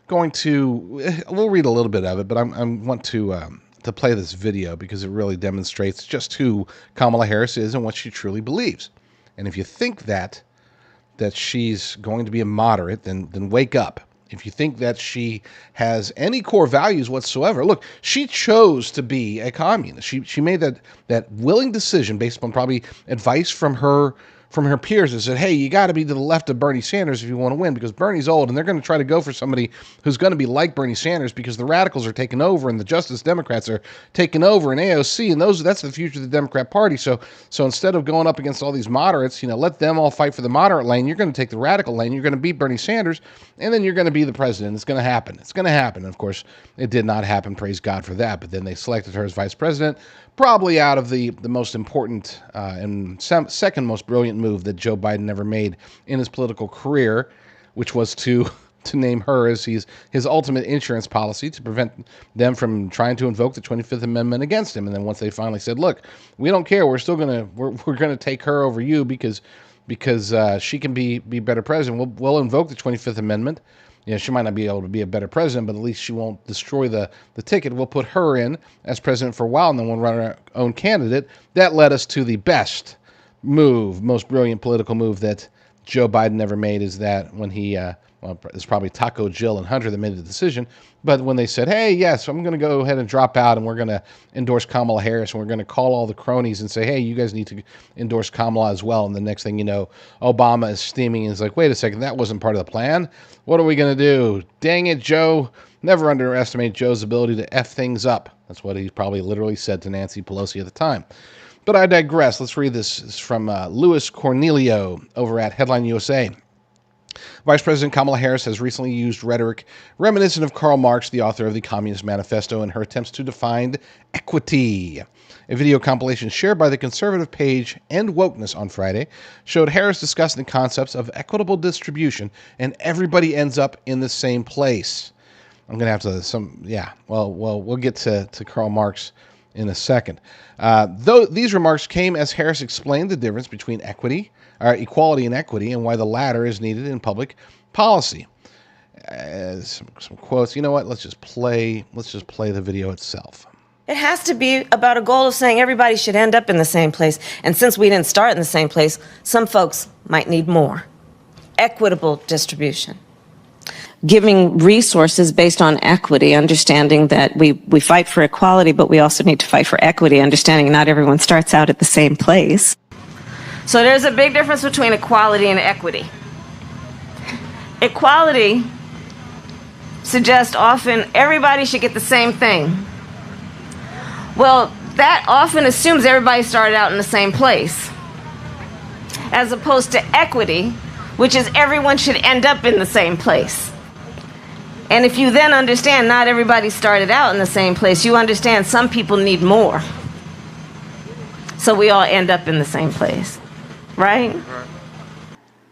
We'll read a little bit of it, but I want to play this video because it really demonstrates just who Kamala Harris is and what she truly believes. And if you think that she's going to be a moderate, then wake up. If you think that she has any core values whatsoever, look, she chose to be a communist. She made that willing decision based upon probably advice from her peers that said, hey, you got to be to the left of Bernie Sanders if you want to win, because Bernie's old and they're going to try to go for somebody who's going to be like Bernie Sanders because the radicals are taking over and the Justice Democrats are taking over and AOC, and that's the future of the Democrat Party. So instead of going up against all these moderates, let them all fight for the moderate lane. You're going to take the radical lane. You're going to beat Bernie Sanders, and then you're going to be the president. It's going to happen. It's going to happen. Of course, it did not happen. Praise God for that. But then they selected her as vice president, probably out of the most important and second most brilliant move that Joe Biden ever made in his political career, which was to name her as his ultimate insurance policy to prevent them from trying to invoke the 25th Amendment against him. And then once they finally said, look, we don't care, we're gonna take her over you because she can be better president. We'll invoke the 25th Amendment. She might not be able to be a better president, but at least she won't destroy the ticket. We'll put her in as president for a while, and then we'll run our own candidate. That led us to the best move, most brilliant political move that Joe Biden ever made, is that when he, it's probably Taco, Jill, and Hunter that made the decision, but when they said, hey, yes, I'm going to go ahead and drop out, and we're going to endorse Kamala Harris, and we're going to call all the cronies and say, hey, you guys need to endorse Kamala as well, and the next thing you know, Obama is steaming and is like, wait a second, that wasn't part of the plan. What are we going to do? Dang it, Joe. Never underestimate Joe's ability to F things up. That's what he probably literally said to Nancy Pelosi at the time. But I digress. Let's read this. It's from Louis Cornelio over at Headline USA. Vice President Kamala Harris has recently used rhetoric reminiscent of Karl Marx, the author of the Communist Manifesto, in her attempts to define equity. A video compilation shared by the conservative page End Wokeness on Friday showed Harris discussing the concepts of equitable distribution and everybody ends up in the same place. I'm going to have to, we'll get to Karl Marx in a second. Though these remarks came as Harris explained the difference between equality and equity, and why the latter is needed in public policy. Some quotes. You know what? Let's just play the video itself. It has to be about a goal of saying everybody should end up in the same place. And since we didn't start in the same place, some folks might need more. Equitable distribution. Giving resources based on equity, understanding that we fight for equality, but we also need to fight for equity, understanding not everyone starts out at the same place. So there's a big difference between equality and equity. Equality suggests often everybody should get the same thing. Well, that often assumes everybody started out in the same place, as opposed to equity, which is everyone should end up in the same place. And if you then understand not everybody started out in the same place, you understand some people need more. So we all end up in the same place, right?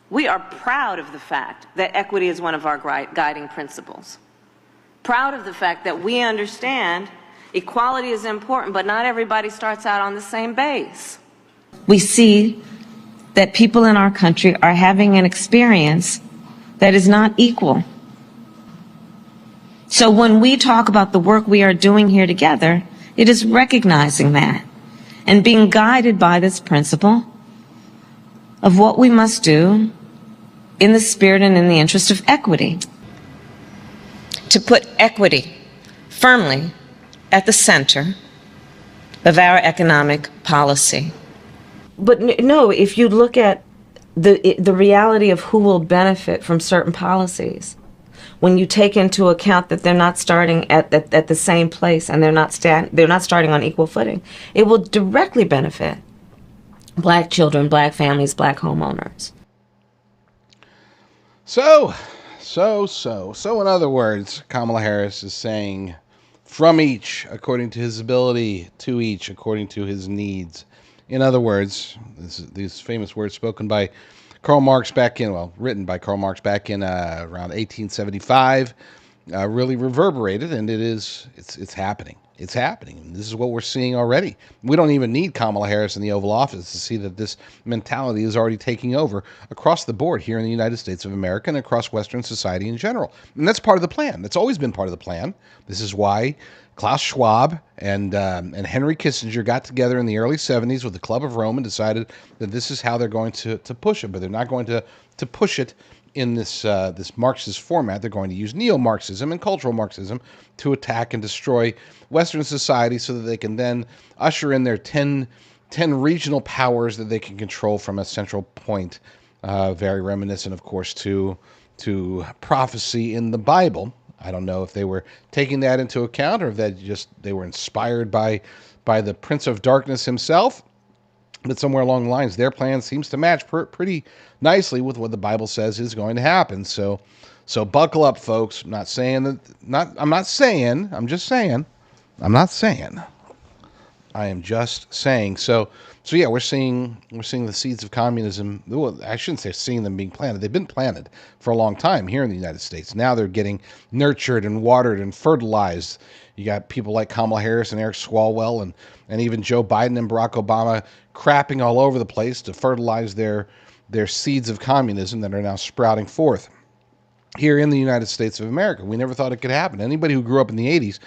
We are proud of the fact that equity is one of our guiding principles. Proud of the fact that we understand equality is important, but not everybody starts out on the same base. We see that people in our country are having an experience that is not equal. So when we talk about the work we are doing here together, it is recognizing that and being guided by this principle of what we must do in the spirit and in the interest of equity. to put equity firmly at the center of our economic policy. But no, if you look at the reality of who will benefit from certain policies, when you take into account that they're not starting at the same place and they're not starting on equal footing, it will directly benefit Black children, Black families, Black homeowners. So in other words, Kamala Harris is saying, from each according to his ability, to each according to his needs. In other words, these famous words spoken by Karl Marx written by Karl Marx back in around 1875, really reverberated, and it's happening. It's happening. This is what we're seeing already. We don't even need Kamala Harris in the Oval Office to see that this mentality is already taking over across the board here in the United States of America and across Western society in general. And that's part of the plan. That's always been part of the plan. This is why Klaus Schwab and Henry Kissinger got together in the early 70s with the Club of Rome and decided that this is how they're going to push it. But they're not going to push it in this Marxist format. They're going to use neo-Marxism and cultural Marxism to attack and destroy Western society so that they can then usher in their 10 regional powers that they can control from a central point, very reminiscent, of course, to prophecy in the Bible. I don't know if they were taking that into account or if they were inspired by the Prince of Darkness himself. But somewhere along the lines, their plan seems to match pretty nicely with what the Bible says is going to happen. So buckle up, folks. I'm just saying. I am just saying. So yeah, we're seeing the seeds of communism. Well, I shouldn't say seeing them being planted. They've been planted for a long time here in the United States. Now they're getting nurtured and watered and fertilized. You got people like Kamala Harris and Eric Swalwell and even Joe Biden and Barack Obama crapping all over the place to fertilize their seeds of communism that are now sprouting forth here in the United States of America. We never thought it could happen. Anybody who grew up in the 80s,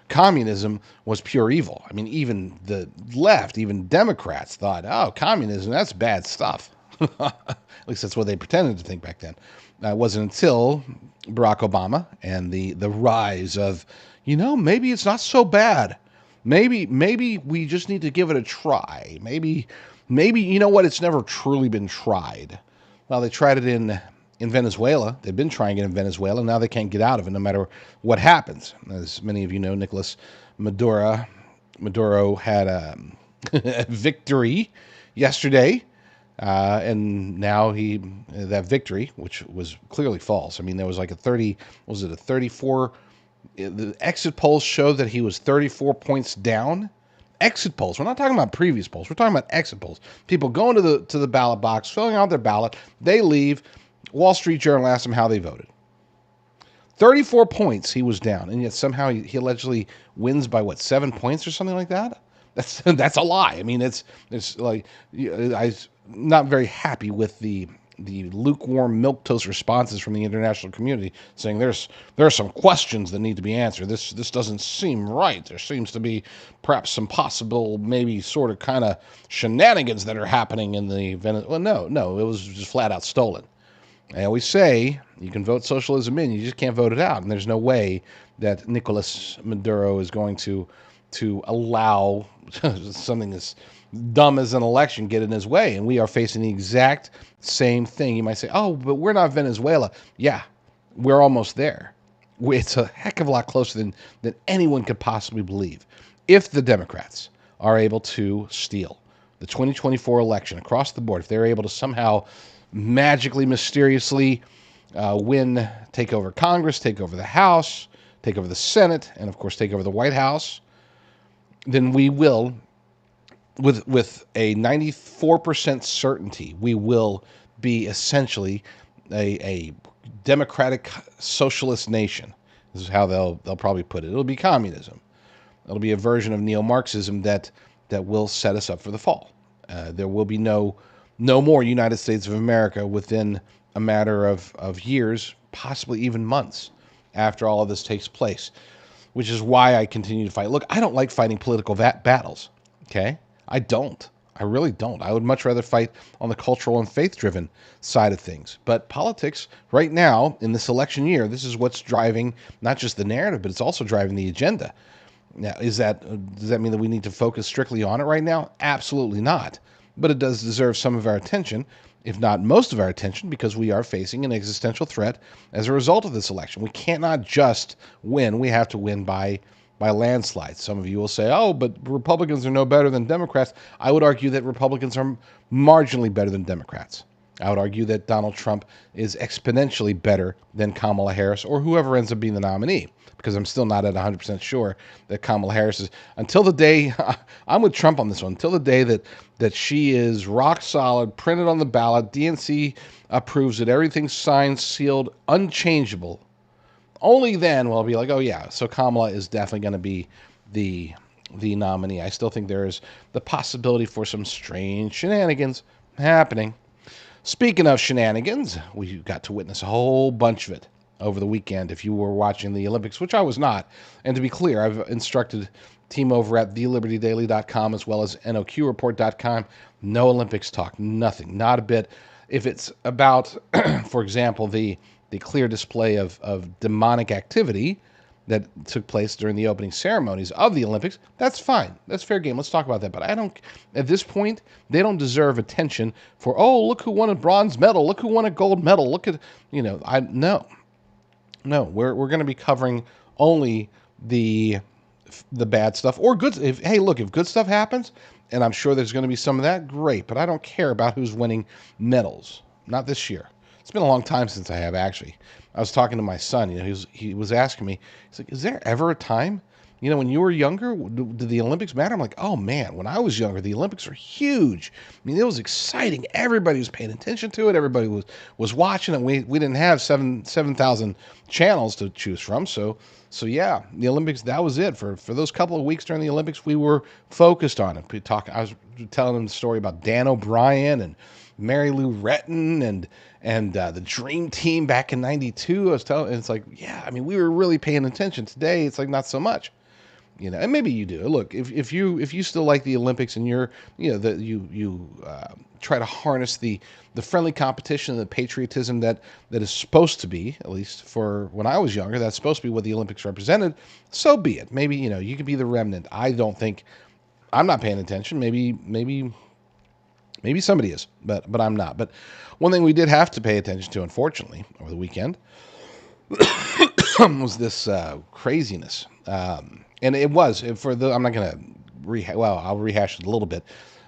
communism was pure evil. I mean, even the left, even Democrats thought, oh, communism, that's bad stuff. At least that's what they pretended to think back then. It wasn't until Barack Obama and the rise of, maybe it's not so bad. Maybe we just need to give it a try. Maybe it's never truly been tried. Well, they tried it in Venezuela. They've been trying it in Venezuela. Now they can't get out of it no matter what happens. As many of you know, Nicolas Maduro had a victory yesterday, and now that victory, which was clearly false. I mean, there was like a 34. The exit polls showed that he was 34 points down. Exit polls. We're not talking about previous polls. We're talking about exit polls. People going to the ballot box, filling out their ballot. They leave. Wall Street Journal asked him how they voted. 34 points he was down, and yet somehow he allegedly wins by 7 points or something like that. That's a lie. I mean, it's like I'm not very happy with the lukewarm milquetoast responses from the international community saying there are some questions that need to be answered. This doesn't seem right. There seems to be perhaps some possible, maybe sort of kind of shenanigans that are happening in the Venezuela. Well, no, it was just flat out stolen. I always say you can vote socialism in, you just can't vote it out, and there's no way that Nicolas Maduro is going to allow something as dumb as an election get in his way. And we are facing the exact same thing. You might say, oh, but we're not Venezuela. Yeah, we're almost there. It's a heck of a lot closer than anyone could possibly believe. If the Democrats are able to steal the 2024 election across the board, if they're able to somehow magically, mysteriously take over Congress, take over the House, take over the Senate, and of course take over the White House, then we will, with a 94% certainty, we will be essentially a democratic socialist nation. This is how they'll probably put it. It'll be communism. It'll be a version of neo-Marxism that will set us up for the fall. There will be no more United States of America within a matter of years, possibly even months, after all of this takes place, which is why I continue to fight. Look, I don't like fighting political battles, okay? I don't. I really don't. I would much rather fight on the cultural and faith-driven side of things. But politics right now in this election year, this is what's driving not just the narrative, but it's also driving the agenda. Now, does that mean that we need to focus strictly on it right now? Absolutely not. But it does deserve some of our attention, if not most of our attention, because we are facing an existential threat as a result of this election. We cannot just win. We have to win by landslides. Some of you will say, oh, but Republicans are no better than Democrats. I would argue that Republicans are marginally better than Democrats. I would argue that Donald Trump is exponentially better than Kamala Harris or whoever ends up being the nominee, because I'm still not at 100% sure that Kamala Harris is, until the day, I'm with Trump on this one, until the day that she is rock solid, printed on the ballot, DNC approves it, everything's signed, sealed, unchangeable. Only then will I be like, oh yeah, so Kamala is definitely going to be the nominee. I still think there is the possibility for some strange shenanigans happening. Speaking of shenanigans, we got to witness a whole bunch of it over the weekend if you were watching the Olympics, which I was not. And to be clear, I've instructed team over at thelibertydaily.com as well as noqreport.com, no Olympics talk, nothing, not a bit. If it's about, for example, the clear display of demonic activity that took place during the opening ceremonies of the Olympics, that's fine. That's fair game. Let's talk about that. But I don't, at this point, they don't deserve attention for, oh, look who won a bronze medal. Look who won a gold medal. Look at, no, we're going to be covering only the bad stuff or good. If good stuff happens, and I'm sure there's going to be some of that, great. But I don't care about who's winning medals. Not this year. It's been a long time since I have, actually. I was talking to my son, he was asking me, he's like, is there ever a time, when you were younger, did the Olympics matter? I'm like, oh man, when I was younger, the Olympics were huge. I mean, it was exciting. Everybody was paying attention to it. Everybody was watching it. We didn't have 7,000 channels to choose from. So yeah, the Olympics, that was it. For those couple of weeks during the Olympics, we were focused on it. I was telling him the story about Dan O'Brien and Mary Lou Retton and the Dream Team back in '92. I was telling, it's like, yeah, I mean, we were really paying attention. Today, it's like not so much, and maybe you do. Look, if you still like the Olympics and you're, that you try to harness the friendly competition and the patriotism that is supposed to be, at least for when I was younger, that's supposed to be what the Olympics represented. So be it. Maybe you could be the remnant. I don't think I'm not paying attention. Maybe somebody is, but I'm not. But one thing we did have to pay attention to, unfortunately, over the weekend was this craziness. And it was I'm not going to I'll rehash it a little bit.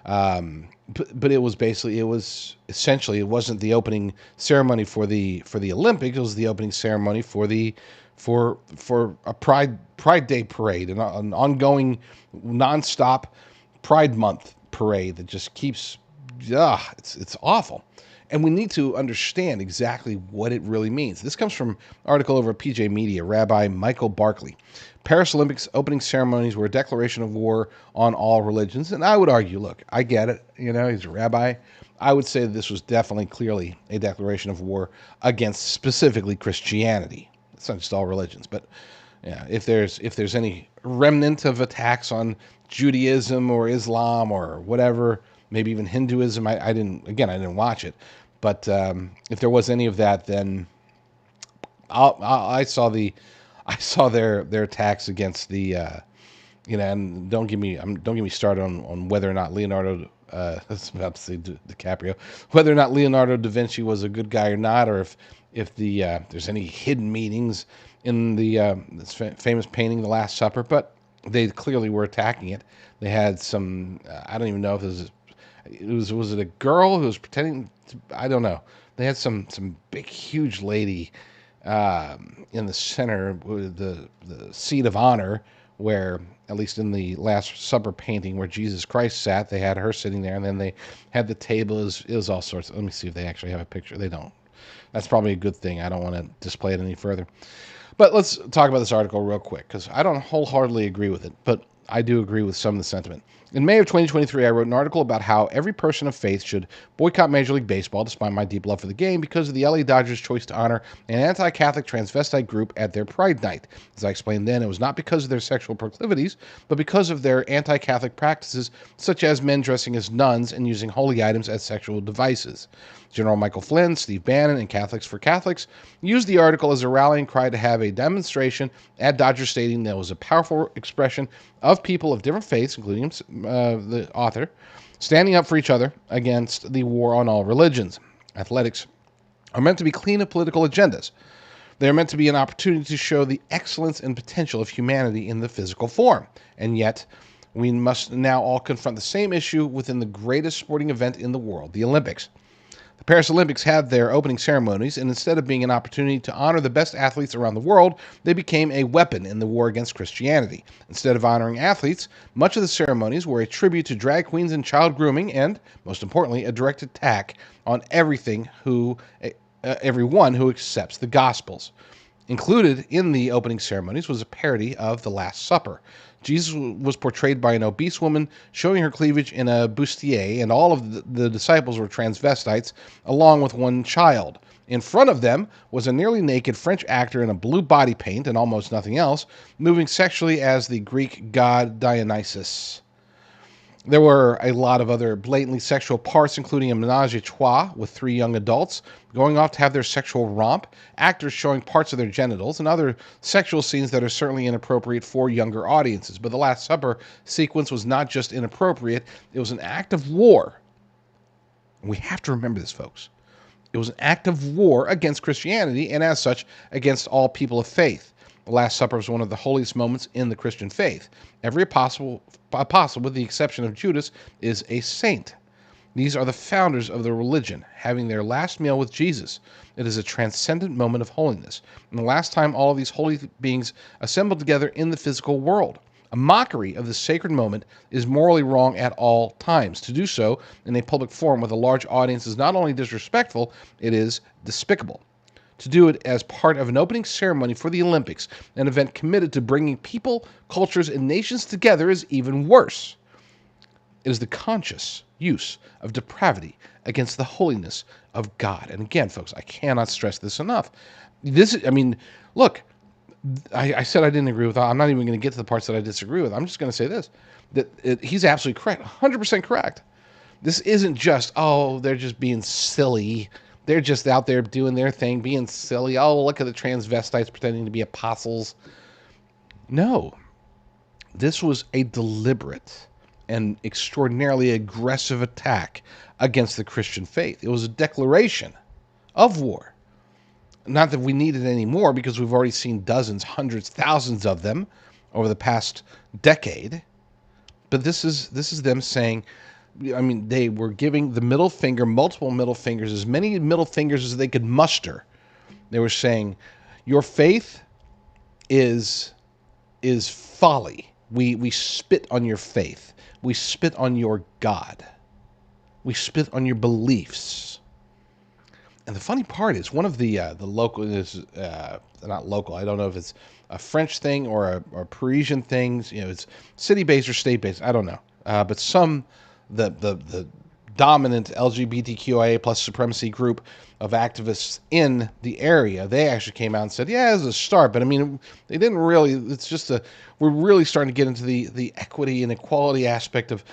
But it was essentially, it wasn't the opening ceremony for the Olympics. It was the opening ceremony for a Pride Day parade, an ongoing nonstop Pride Month parade that just keeps, it's awful. And we need to understand exactly what it really means. This comes from an article over at PJ Media, Rabbi Michael Barkley. Paris Olympics opening ceremonies were a declaration of war on all religions. And I would argue, look, I get it. He's a rabbi. I would say this was definitely clearly a declaration of war against specifically Christianity. It's not just all religions, but yeah, if there's any remnant of attacks on Judaism or Islam or whatever, maybe even Hinduism, I didn't watch it, but if there was any of that, then I saw their attacks against the and don't get me started on whether or not Leonardo I was about to say DiCaprio, whether or not Leonardo da Vinci was a good guy or not, or if there's any hidden meanings in the this famous painting, The Last Supper, but they clearly were attacking it. They had some, I don't even know if was it a girl who was pretending to, I don't know. They had some big, huge lady in the center, the seat of honor, where, at least in the Last Supper painting where Jesus Christ sat, they had her sitting there, and then they had the table. It was all sorts. Let me see if they actually have a picture. They don't. That's probably a good thing. I don't want to display it any further. But let's talk about this article real quick, because I don't wholeheartedly agree with it. But I do agree with some of the sentiment. In May of 2023, I wrote an article about how every person of faith should boycott Major League Baseball, despite my deep love for the game, because of the LA Dodgers' choice to honor an anti-Catholic transvestite group at their Pride Night. As I explained then, it was not because of their sexual proclivities, but because of their anti-Catholic practices, such as men dressing as nuns and using holy items as sexual devices. General Michael Flynn, Steve Bannon, and Catholics for Catholics used the article as a rallying cry to have a demonstration at Dodger Stadium that was a powerful expression of people of different faiths, including the author, standing up for each other against the war on all religions. Athletics are meant to be clean of political agendas. They are meant to be an opportunity to show the excellence and potential of humanity in the physical form. And yet, we must now all confront the same issue within the greatest sporting event in the world, the Olympics. The Paris Olympics had their opening ceremonies, and instead of being an opportunity to honor the best athletes around the world, they became a weapon in the war against Christianity. Instead of honoring athletes, much of the ceremonies were a tribute to drag queens and child grooming, and, most importantly, a direct attack on everyone who accepts the Gospels. Included in the opening ceremonies was a parody of the Last Supper. Jesus was portrayed by an obese woman showing her cleavage in a bustier, and all of the disciples were transvestites, along with one child. In front of them was a nearly naked French actor in a blue body paint and almost nothing else, moving sexually as the Greek god Dionysus. There were a lot of other blatantly sexual parts, including a menage a trois with 3 young adults going off to have their sexual romp, actors showing parts of their genitals, and other sexual scenes that are certainly inappropriate for younger audiences. But the Last Supper sequence was not just inappropriate, it was an act of war. And we have to remember this, folks. It was an act of war against Christianity, and as such, against all people of faith. The Last Supper was one of the holiest moments in the Christian faith. Every apostle, with the exception of Judas, is a saint. These are the founders of the religion, having their last meal with Jesus. It is a transcendent moment of holiness, and the last time all of these holy beings assembled together in the physical world. A mockery of this sacred moment is morally wrong at all times. To do so in a public forum with a large audience is not only disrespectful, it is despicable. To do it as part of an opening ceremony for the Olympics, an event committed to bringing people, cultures, and nations together, is even worse. It is the conscious use of depravity against the holiness of God. And again, folks, I cannot stress this enough. Look, I said I didn't agree with that. I'm not even going to get to the parts that I disagree with. I'm just going to say this, he's absolutely correct, 100% correct. This isn't just, they're just being silly. They're just out there doing their thing, being silly. Oh, look at the transvestites pretending to be apostles. No. This was a deliberate and extraordinarily aggressive attack against the Christian faith. It was a declaration of war. Not that we need it anymore, because we've already seen dozens, hundreds, thousands of them over the past decade. But this is them saying, they were giving the middle finger, multiple middle fingers, as many middle fingers as they could muster. They were saying, your faith is folly. We spit on your faith. We spit on your God. We spit on your beliefs. And the funny part is, one of the local, not local, I don't know if it's a French thing or a Parisian thing. It's city-based or state-based. I don't know. But the dominant LGBTQIA plus supremacy group of activists in the area, they actually came out and said, yeah, it was a start, but they didn't really, it's just we're really starting to get into the equity and equality aspect of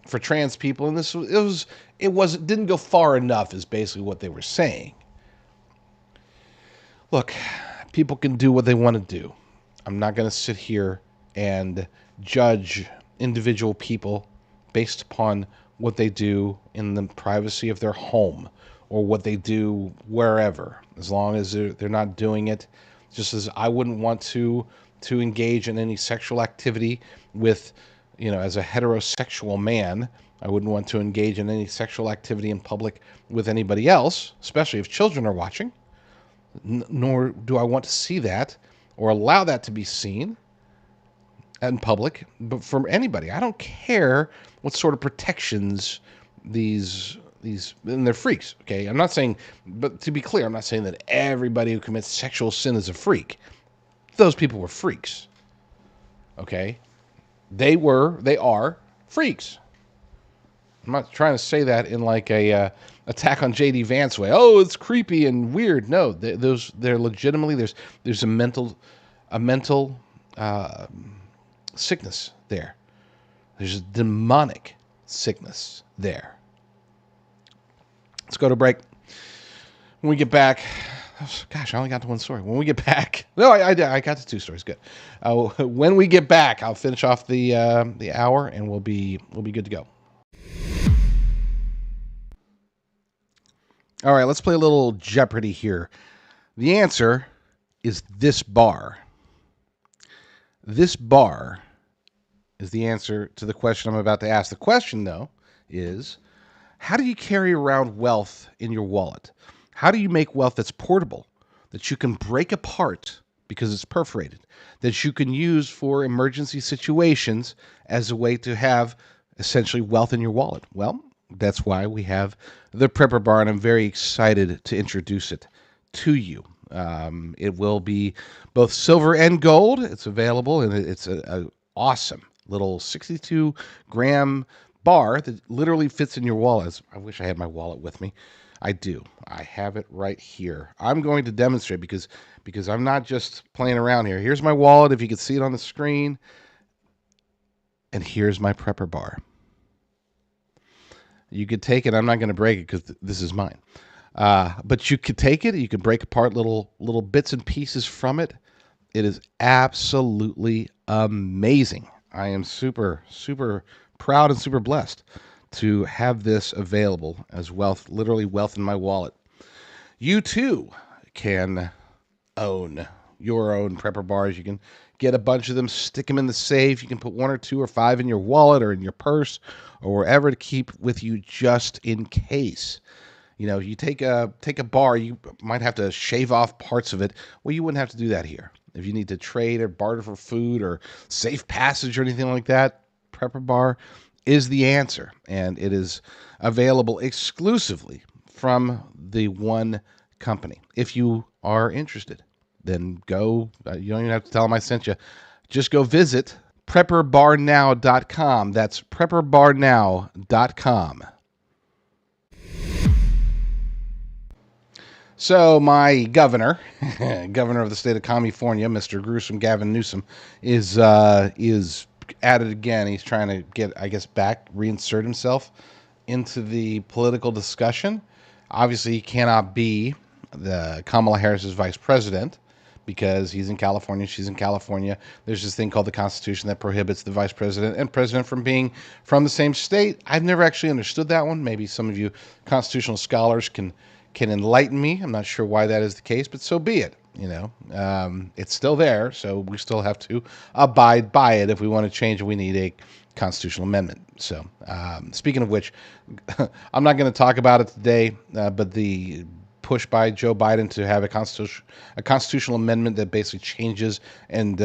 for trans people, and it didn't go far enough, is basically what they were saying. Look, people can do what they want to do. I'm not going to sit here and judge individual people based upon what they do in the privacy of their home or what they do wherever, as long as they're not doing it. Just as I wouldn't want to engage in any sexual activity with, as a heterosexual man, I wouldn't want to engage in any sexual activity in public with anybody else, especially if children are watching. Nor do I want to see that or allow that to be seen in public, but from anybody. I don't care what sort of protections these and they're freaks, okay? I'm not saying, but to be clear, I'm not saying that everybody who commits sexual sin is a freak. Those people were freaks, okay? They are freaks. I'm not trying to say that in like a attack on JD Vance way. Oh, it's creepy and weird. No, they're legitimately there's a mental sickness there. There's a demonic sickness there. Let's go to break. When we get back, gosh, I only got to one story. When we get back, no, I got to two stories. Good. When we get back, I'll finish off the hour, and we'll be good to go. All right, let's play a little Jeopardy here. The answer is this bar. This bar is the answer to the question I'm about to ask. The question, though, is how do you carry around wealth in your wallet? How do you make wealth that's portable, that you can break apart because it's perforated, that you can use for emergency situations as a way to have essentially wealth in your wallet? Well, that's why we have the Prepper Bar, and I'm very excited to introduce it to you. It will be both silver and gold. It's available, and it's an awesome little 62-gram bar that literally fits in your wallet. I wish I had my wallet with me. I do. I have it right here. I'm going to demonstrate because I'm not just playing around here. Here's my wallet, if you can see it on the screen. And here's my Prepper Bar. You could take it. I'm not going to break it because this is mine. But you could take it. You could break apart little bits and pieces from it. It is absolutely amazing. I am super, super proud and super blessed to have this available as wealth, literally wealth in my wallet. You too can own your own Prepper Bars. You can get a bunch of them, stick them in the safe. You can put 1 or 2 or 5 in your wallet or in your purse or wherever to keep with you just in case. You know, you take a bar, you might have to shave off parts of it. Well, you wouldn't have to do that here. If you need to trade or barter for food or safe passage or anything like that, Prepper Bar is the answer. And it is available exclusively from the one company. If you are interested, then go. You don't even have to tell them I sent you. Just go visit prepperbarnow.com. That's prepperbarnow.com. So my governor of the state of California, Mr. Gruesome Gavin Newsom, is at it again. He's trying to get, I guess, reinsert himself into the political discussion. Obviously, he cannot be the Kamala Harris's vice president because he's in California, she's in California. There's this thing called the Constitution that prohibits the vice president and president from being from the same state. I've never actually understood that one. Maybe some of you constitutional scholars can enlighten me. I'm not sure why that is the case, but so be it. You know, it's still there, so we still have to abide by it. If we want to change it, we need a constitutional amendment. So, speaking of which, I'm not going to talk about it today, but the push by Joe Biden to have a constitutional amendment that basically changes and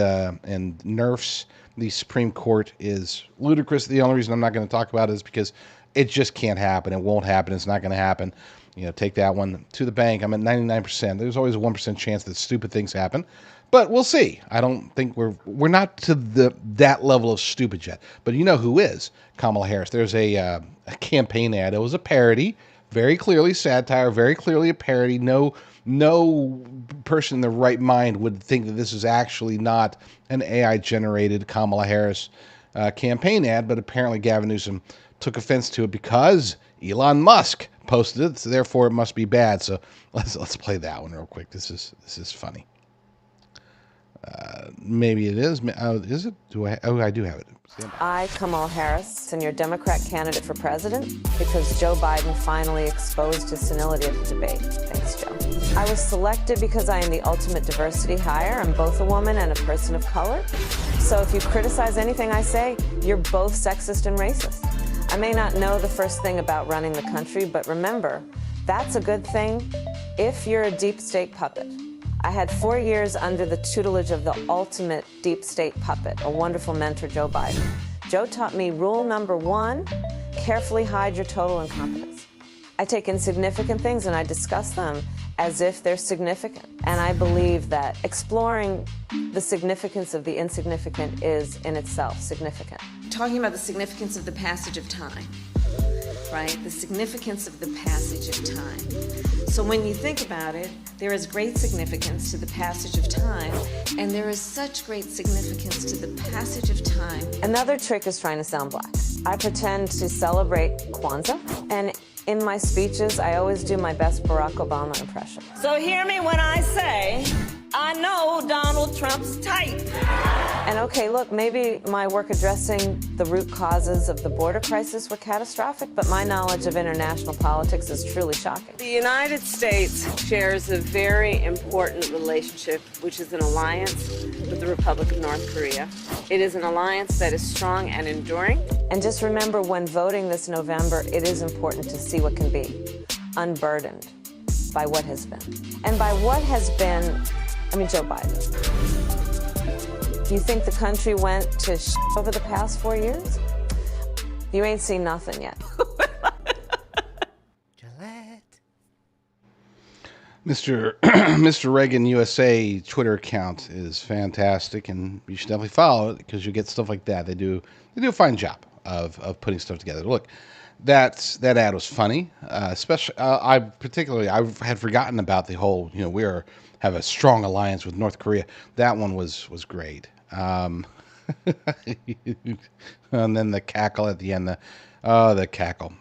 nerfs the Supreme Court is ludicrous. The only reason I'm not going to talk about it is because it just can't happen. It won't happen. It's not going to happen. You know, take that one to the bank. I'm at 99%. There's always a 1% chance that stupid things happen, but we'll see. I don't think we're not to that level of stupid yet. But you know who is? Kamala Harris. There's a campaign ad. It was a parody, very clearly satire, very clearly a parody. No person in their right mind would think that this is actually not an AI-generated Kamala Harris campaign ad, but apparently Gavin Newsom took offense to it because Elon Musk posted it, so therefore it must be bad. So let's play that one real quick. This is funny. Maybe it is. Is it? I do have it. I, Kamala Harris, am your Democrat candidate for president because Joe Biden finally exposed his senility at the debate. Thanks, Joe. I was selected because I am the ultimate diversity hire. I'm both a woman and a person of color. So if you criticize anything I say, you're both sexist and racist. I may not know the first thing about running the country, but remember, that's a good thing if you're a deep state puppet. I had 4 years under the tutelage of the ultimate deep state puppet, a wonderful mentor, Joe Biden. Joe taught me rule number 1, carefully hide your total incompetence. I take insignificant things and I discuss them as if they're significant. And I believe that exploring the significance of the insignificant is in itself significant. Talking about the significance of the passage of time, right? The significance of the passage of time. So when you think about it, there is great significance to the passage of time, and there is such great significance to the passage of time. Another trick is trying to sound black. I pretend to celebrate Kwanzaa, and in my speeches, I always do my best Barack Obama impression. So hear me when I say, I know Donald Trump's type. And okay, look, maybe my work addressing the root causes of the border crisis were catastrophic, but my knowledge of international politics is truly shocking. The United States shares a very important relationship, which is an alliance with the Republic of North Korea. It is an alliance that is strong and enduring. And just remember, when voting this November, it is important to see what can be unburdened by what has been. And by what has been, I mean Joe Biden. Do you think the country went to over the past 4 years? You ain't seen nothing yet. Mr. Reagan USA Twitter account is fantastic, and you should definitely follow it because you get stuff like that. They do a fine job of putting stuff together. Look, that ad was funny, especially I had forgotten about the whole have a strong alliance with North Korea. That one was great. And then the cackle at the end. The cackle.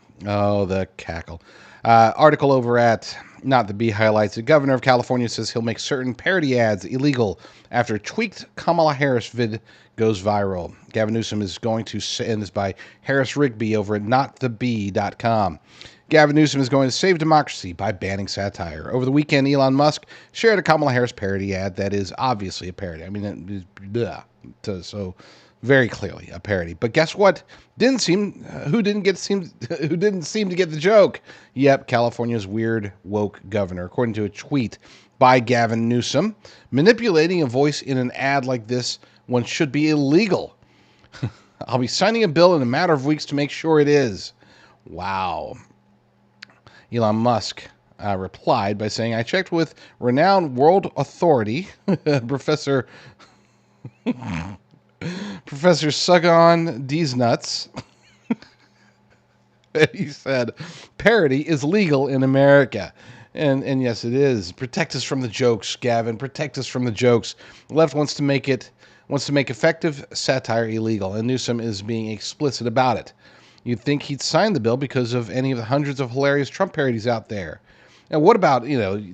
Article over at Not the Bee highlights the governor of California says he'll make certain parody ads illegal after tweaked Kamala Harris vid goes viral. Gavin Newsom is going to send this by Harris Rigby over at notthebee.com. Gavin Newsom is going to save democracy by banning satire. Over the weekend, Elon Musk shared a Kamala Harris parody ad that is obviously a parody. I mean, so very clearly a parody. But guess what? Who didn't seem to get the joke? Yep, California's weird woke governor, according to a tweet by Gavin Newsom. Manipulating a voice in an ad like this one should be illegal. I'll be signing a bill in a matter of weeks to make sure it is. Wow. Elon Musk replied by saying, I checked with renowned world authority, Professor Sugon D's Nuts. He said, parody is legal in America. And yes, it is. Protect us from the jokes, Gavin. Protect us from the jokes. The left wants to make effective satire illegal, and Newsom is being explicit about it. You'd think he'd sign the bill because of any of the hundreds of hilarious Trump parodies out there. Now, what about,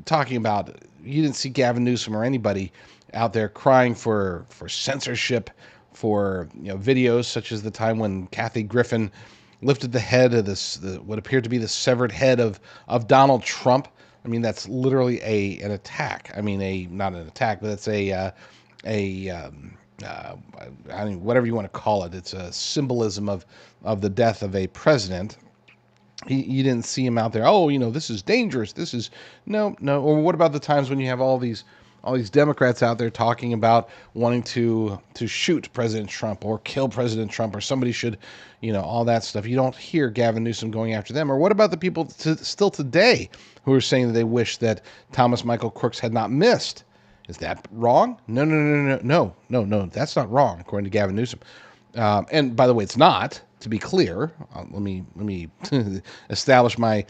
talking about, you didn't see Gavin Newsom or anybody out there crying for censorship, for videos such as the time when Kathy Griffin lifted the head of what appeared to be the severed head of Donald Trump. I mean, that's literally an attack. I mean, not an attack, but it's whatever you want to call it. It's a symbolism of the death of a president. You didn't see him out there. Oh, this is dangerous. This is no. Or what about the times when you have all these Democrats out there talking about wanting to shoot President Trump or kill President Trump, or somebody should, all that stuff. You don't hear Gavin Newsom going after them. Or what about the people still today who are saying that they wish that Thomas Michael Crooks had not missed? Is that wrong? No. That's not wrong, according to Gavin Newsom. And by the way, it's not. To be clear, let me establish my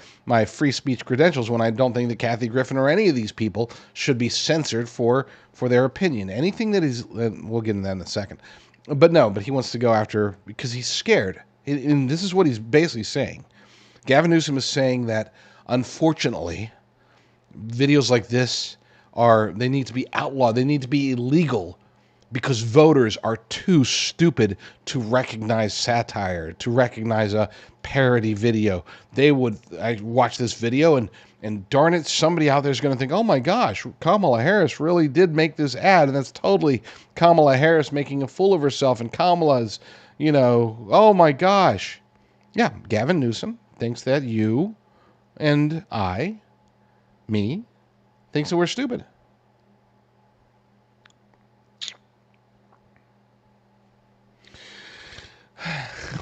free speech credentials when I don't think that Kathy Griffin or any of these people should be censored for their opinion. Anything that is, we'll get into that in a second. But he wants to go after, because he's scared. And this is what he's basically saying. Gavin Newsom is saying that, unfortunately, videos like this they need to be outlawed. They need to be illegal, because voters are too stupid to recognize satire, to recognize a parody video. I watch this video and darn it, somebody out there is going to think, oh my gosh, Kamala Harris really did make this ad, and that's totally Kamala Harris making a fool of herself, and Kamala's, oh my gosh. Yeah, Gavin Newsom thinks that you and me, thinks that we're stupid.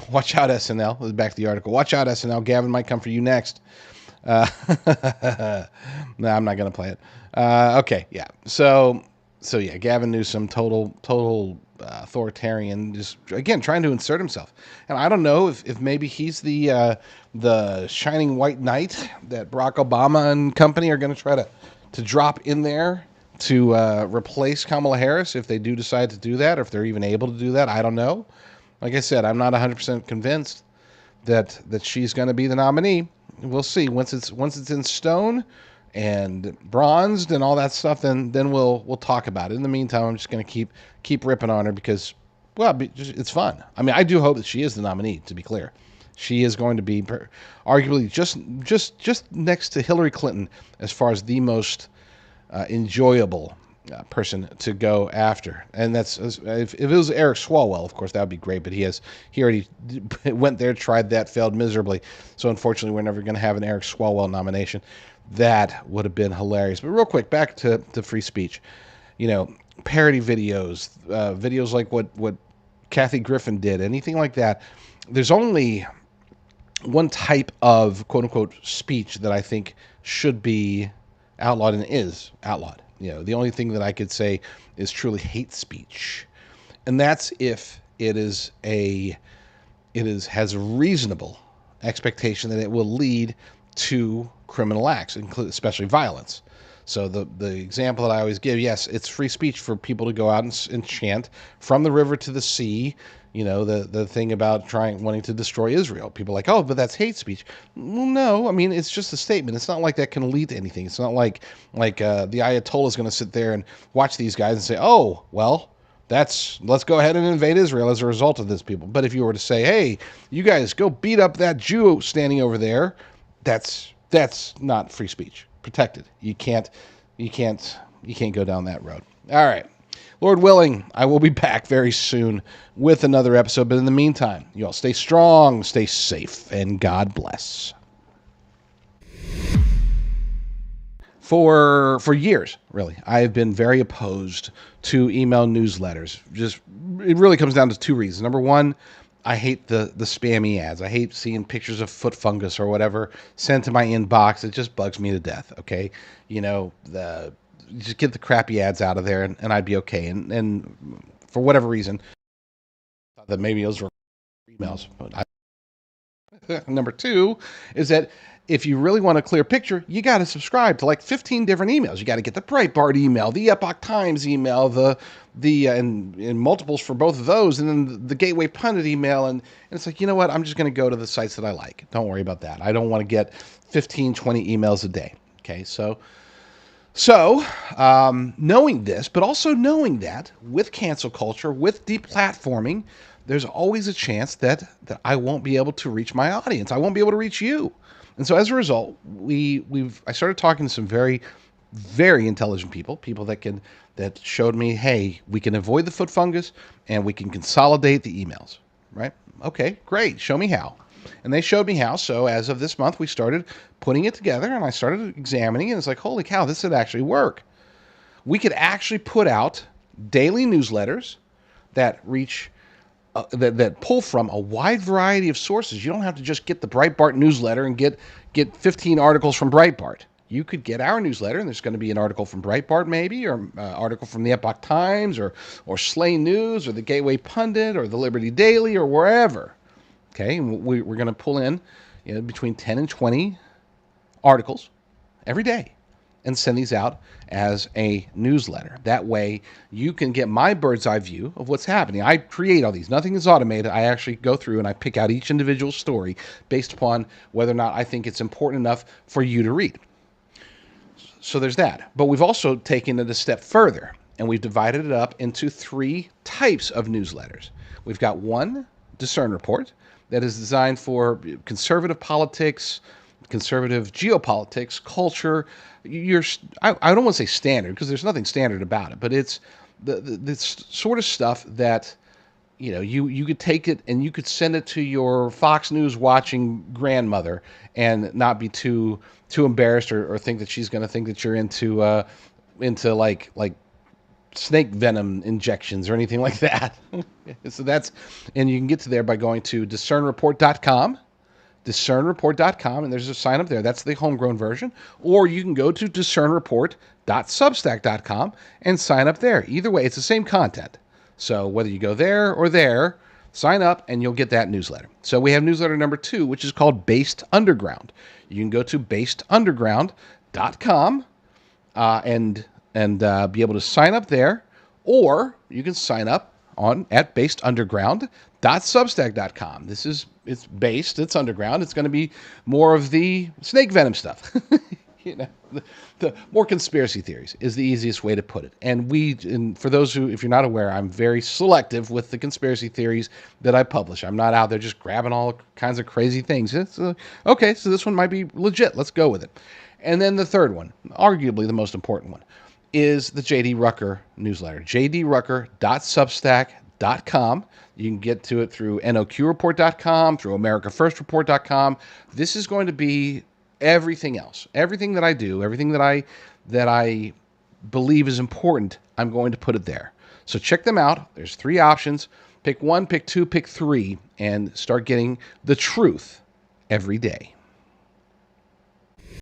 Watch out, SNL. Back to the article. Watch out, SNL. Gavin might come for you next. No, I'm not going to play it. Okay, yeah. So yeah, Gavin Newsom, total authoritarian, just again trying to insert himself. And I don't know if maybe he's the shining white knight that Barack Obama and company are going to try to drop in there to replace Kamala Harris if they do decide to do that, or if they're even able to do that. I don't know. Like I said, I'm not 100% convinced that she's going to be the nominee. We'll see once it's in stone and bronzed and all that stuff. Then we'll talk about it. In the meantime, I'm just going to keep ripping on her because, well, it's fun. I mean, I do hope that she is the nominee. To be clear, she is going to be arguably just next to Hillary Clinton as far as the most enjoyable person to go after. And that's if it was Eric Swalwell, of course that would be great, but he already went there, tried that, failed miserably. So unfortunately we're never going to have an Eric Swalwell nomination. That would have been hilarious. But real quick, back to free speech. Parody videos, videos like what Kathy Griffin did, anything like that. There's only one type of quote unquote speech that I think should be outlawed and is outlawed. The only thing that I could say is truly hate speech, and that's if it has a reasonable expectation that it will lead to criminal acts, especially violence. So the example that I always give, yes, it's free speech for people to go out and chant from the river to the sea. The thing about wanting to destroy Israel. People are like, oh, but that's hate speech. Well, no, I mean, it's just a statement. It's not like that can lead to anything. It's not like the Ayatollah is going to sit there and watch these guys and say, oh, well, let's go ahead and invade Israel as a result of this people. But if you were to say, hey, you guys go beat up that Jew standing over there, that's not free speech. Protected. You can't go down that road. All right. Lord willing, I will be back very soon with another episode. But in the meantime, you all stay strong, stay safe, and God bless. For years, really, I have been very opposed to email newsletters. It really comes down to two reasons. Number one, I hate the spammy ads. I hate seeing pictures of foot fungus or whatever sent to my inbox. It just bugs me to death. Okay, just get the crappy ads out of there, and I'd be okay. And for whatever reason, I thought that maybe those were emails. But number two is that if you really want a clear picture, you got to subscribe to like 15 different emails. You got to get the Breitbart email, the Epoch Times email, and multiples for both of those, and then the Gateway Pundit email. And it's like, you know what? I'm just going to go to the sites that I like. Don't worry about that. I don't want to get 15, 20 emails a day. Okay, so knowing this, but also knowing that with cancel culture, with deplatforming, there's always a chance that I won't be able to reach my audience. I won't be able to reach you. And so as a result, I started talking to some very, very intelligent people that showed me, hey, we can avoid the foot fungus and we can consolidate the emails, right? Okay, great. Show me how. And they showed me how. So as of this month, we started putting it together and I started examining it. And it's like, holy cow, this would actually work. We could actually put out daily newsletters that reach that pull from a wide variety of sources. You don't have to just get the Breitbart newsletter and get 15 articles from Breitbart. You could get our newsletter, and there's going to be an article from Breitbart maybe, or article from the Epoch Times, or Slay News, or the Gateway Pundit, or the Liberty Daily, or wherever. Okay, and we're going to pull in between 10 and 20 articles every day and send these out as a newsletter. That way you can get my bird's eye view of what's happening. I create all these. Nothing is automated. I actually go through and I pick out each individual story based upon whether or not I think it's important enough for you to read. So there's that. But we've also taken it a step further, and we've divided it up into 3 types of newsletters. We've got one Discern Report that is designed for conservative politics, conservative geopolitics, culture. I don't want to say standard because there's nothing standard about it, but it's the sort of stuff that you could take it and you could send it to your Fox News watching grandmother and not be too embarrassed or think that she's going to think that you're into like snake venom injections or anything like that. So and you can get to there by going to discernreport.com. discernreport.com, and there's a sign up there. That's the homegrown version. Or you can go to discernreport.substack.com and sign up there. Either way, it's the same content. So whether you go there or there, sign up and you'll get that newsletter. So we have newsletter number 2, which is called Based Underground. You can go to basedunderground.com and be able to sign up there, or you can sign up at basedunderground.substack.com. It's based, it's underground. It's going to be more of the snake venom stuff. The more conspiracy theories is the easiest way to put it. And for those who, if you're not aware, I'm very selective with the conspiracy theories that I publish. I'm not out there just grabbing all kinds of crazy things. It's okay, so this one might be legit. Let's go with it. And then the third one, arguably the most important one, is the JD Rucker newsletter, jdrucker.substack.com. You can get to it through noqreport.com, through americafirstreport.com. This is going to be everything else. Everything that I do, everything that I believe is important, I'm going to put it there. So check them out. There's 3 options. Pick 1, pick 2, pick 3, and start getting the truth every day.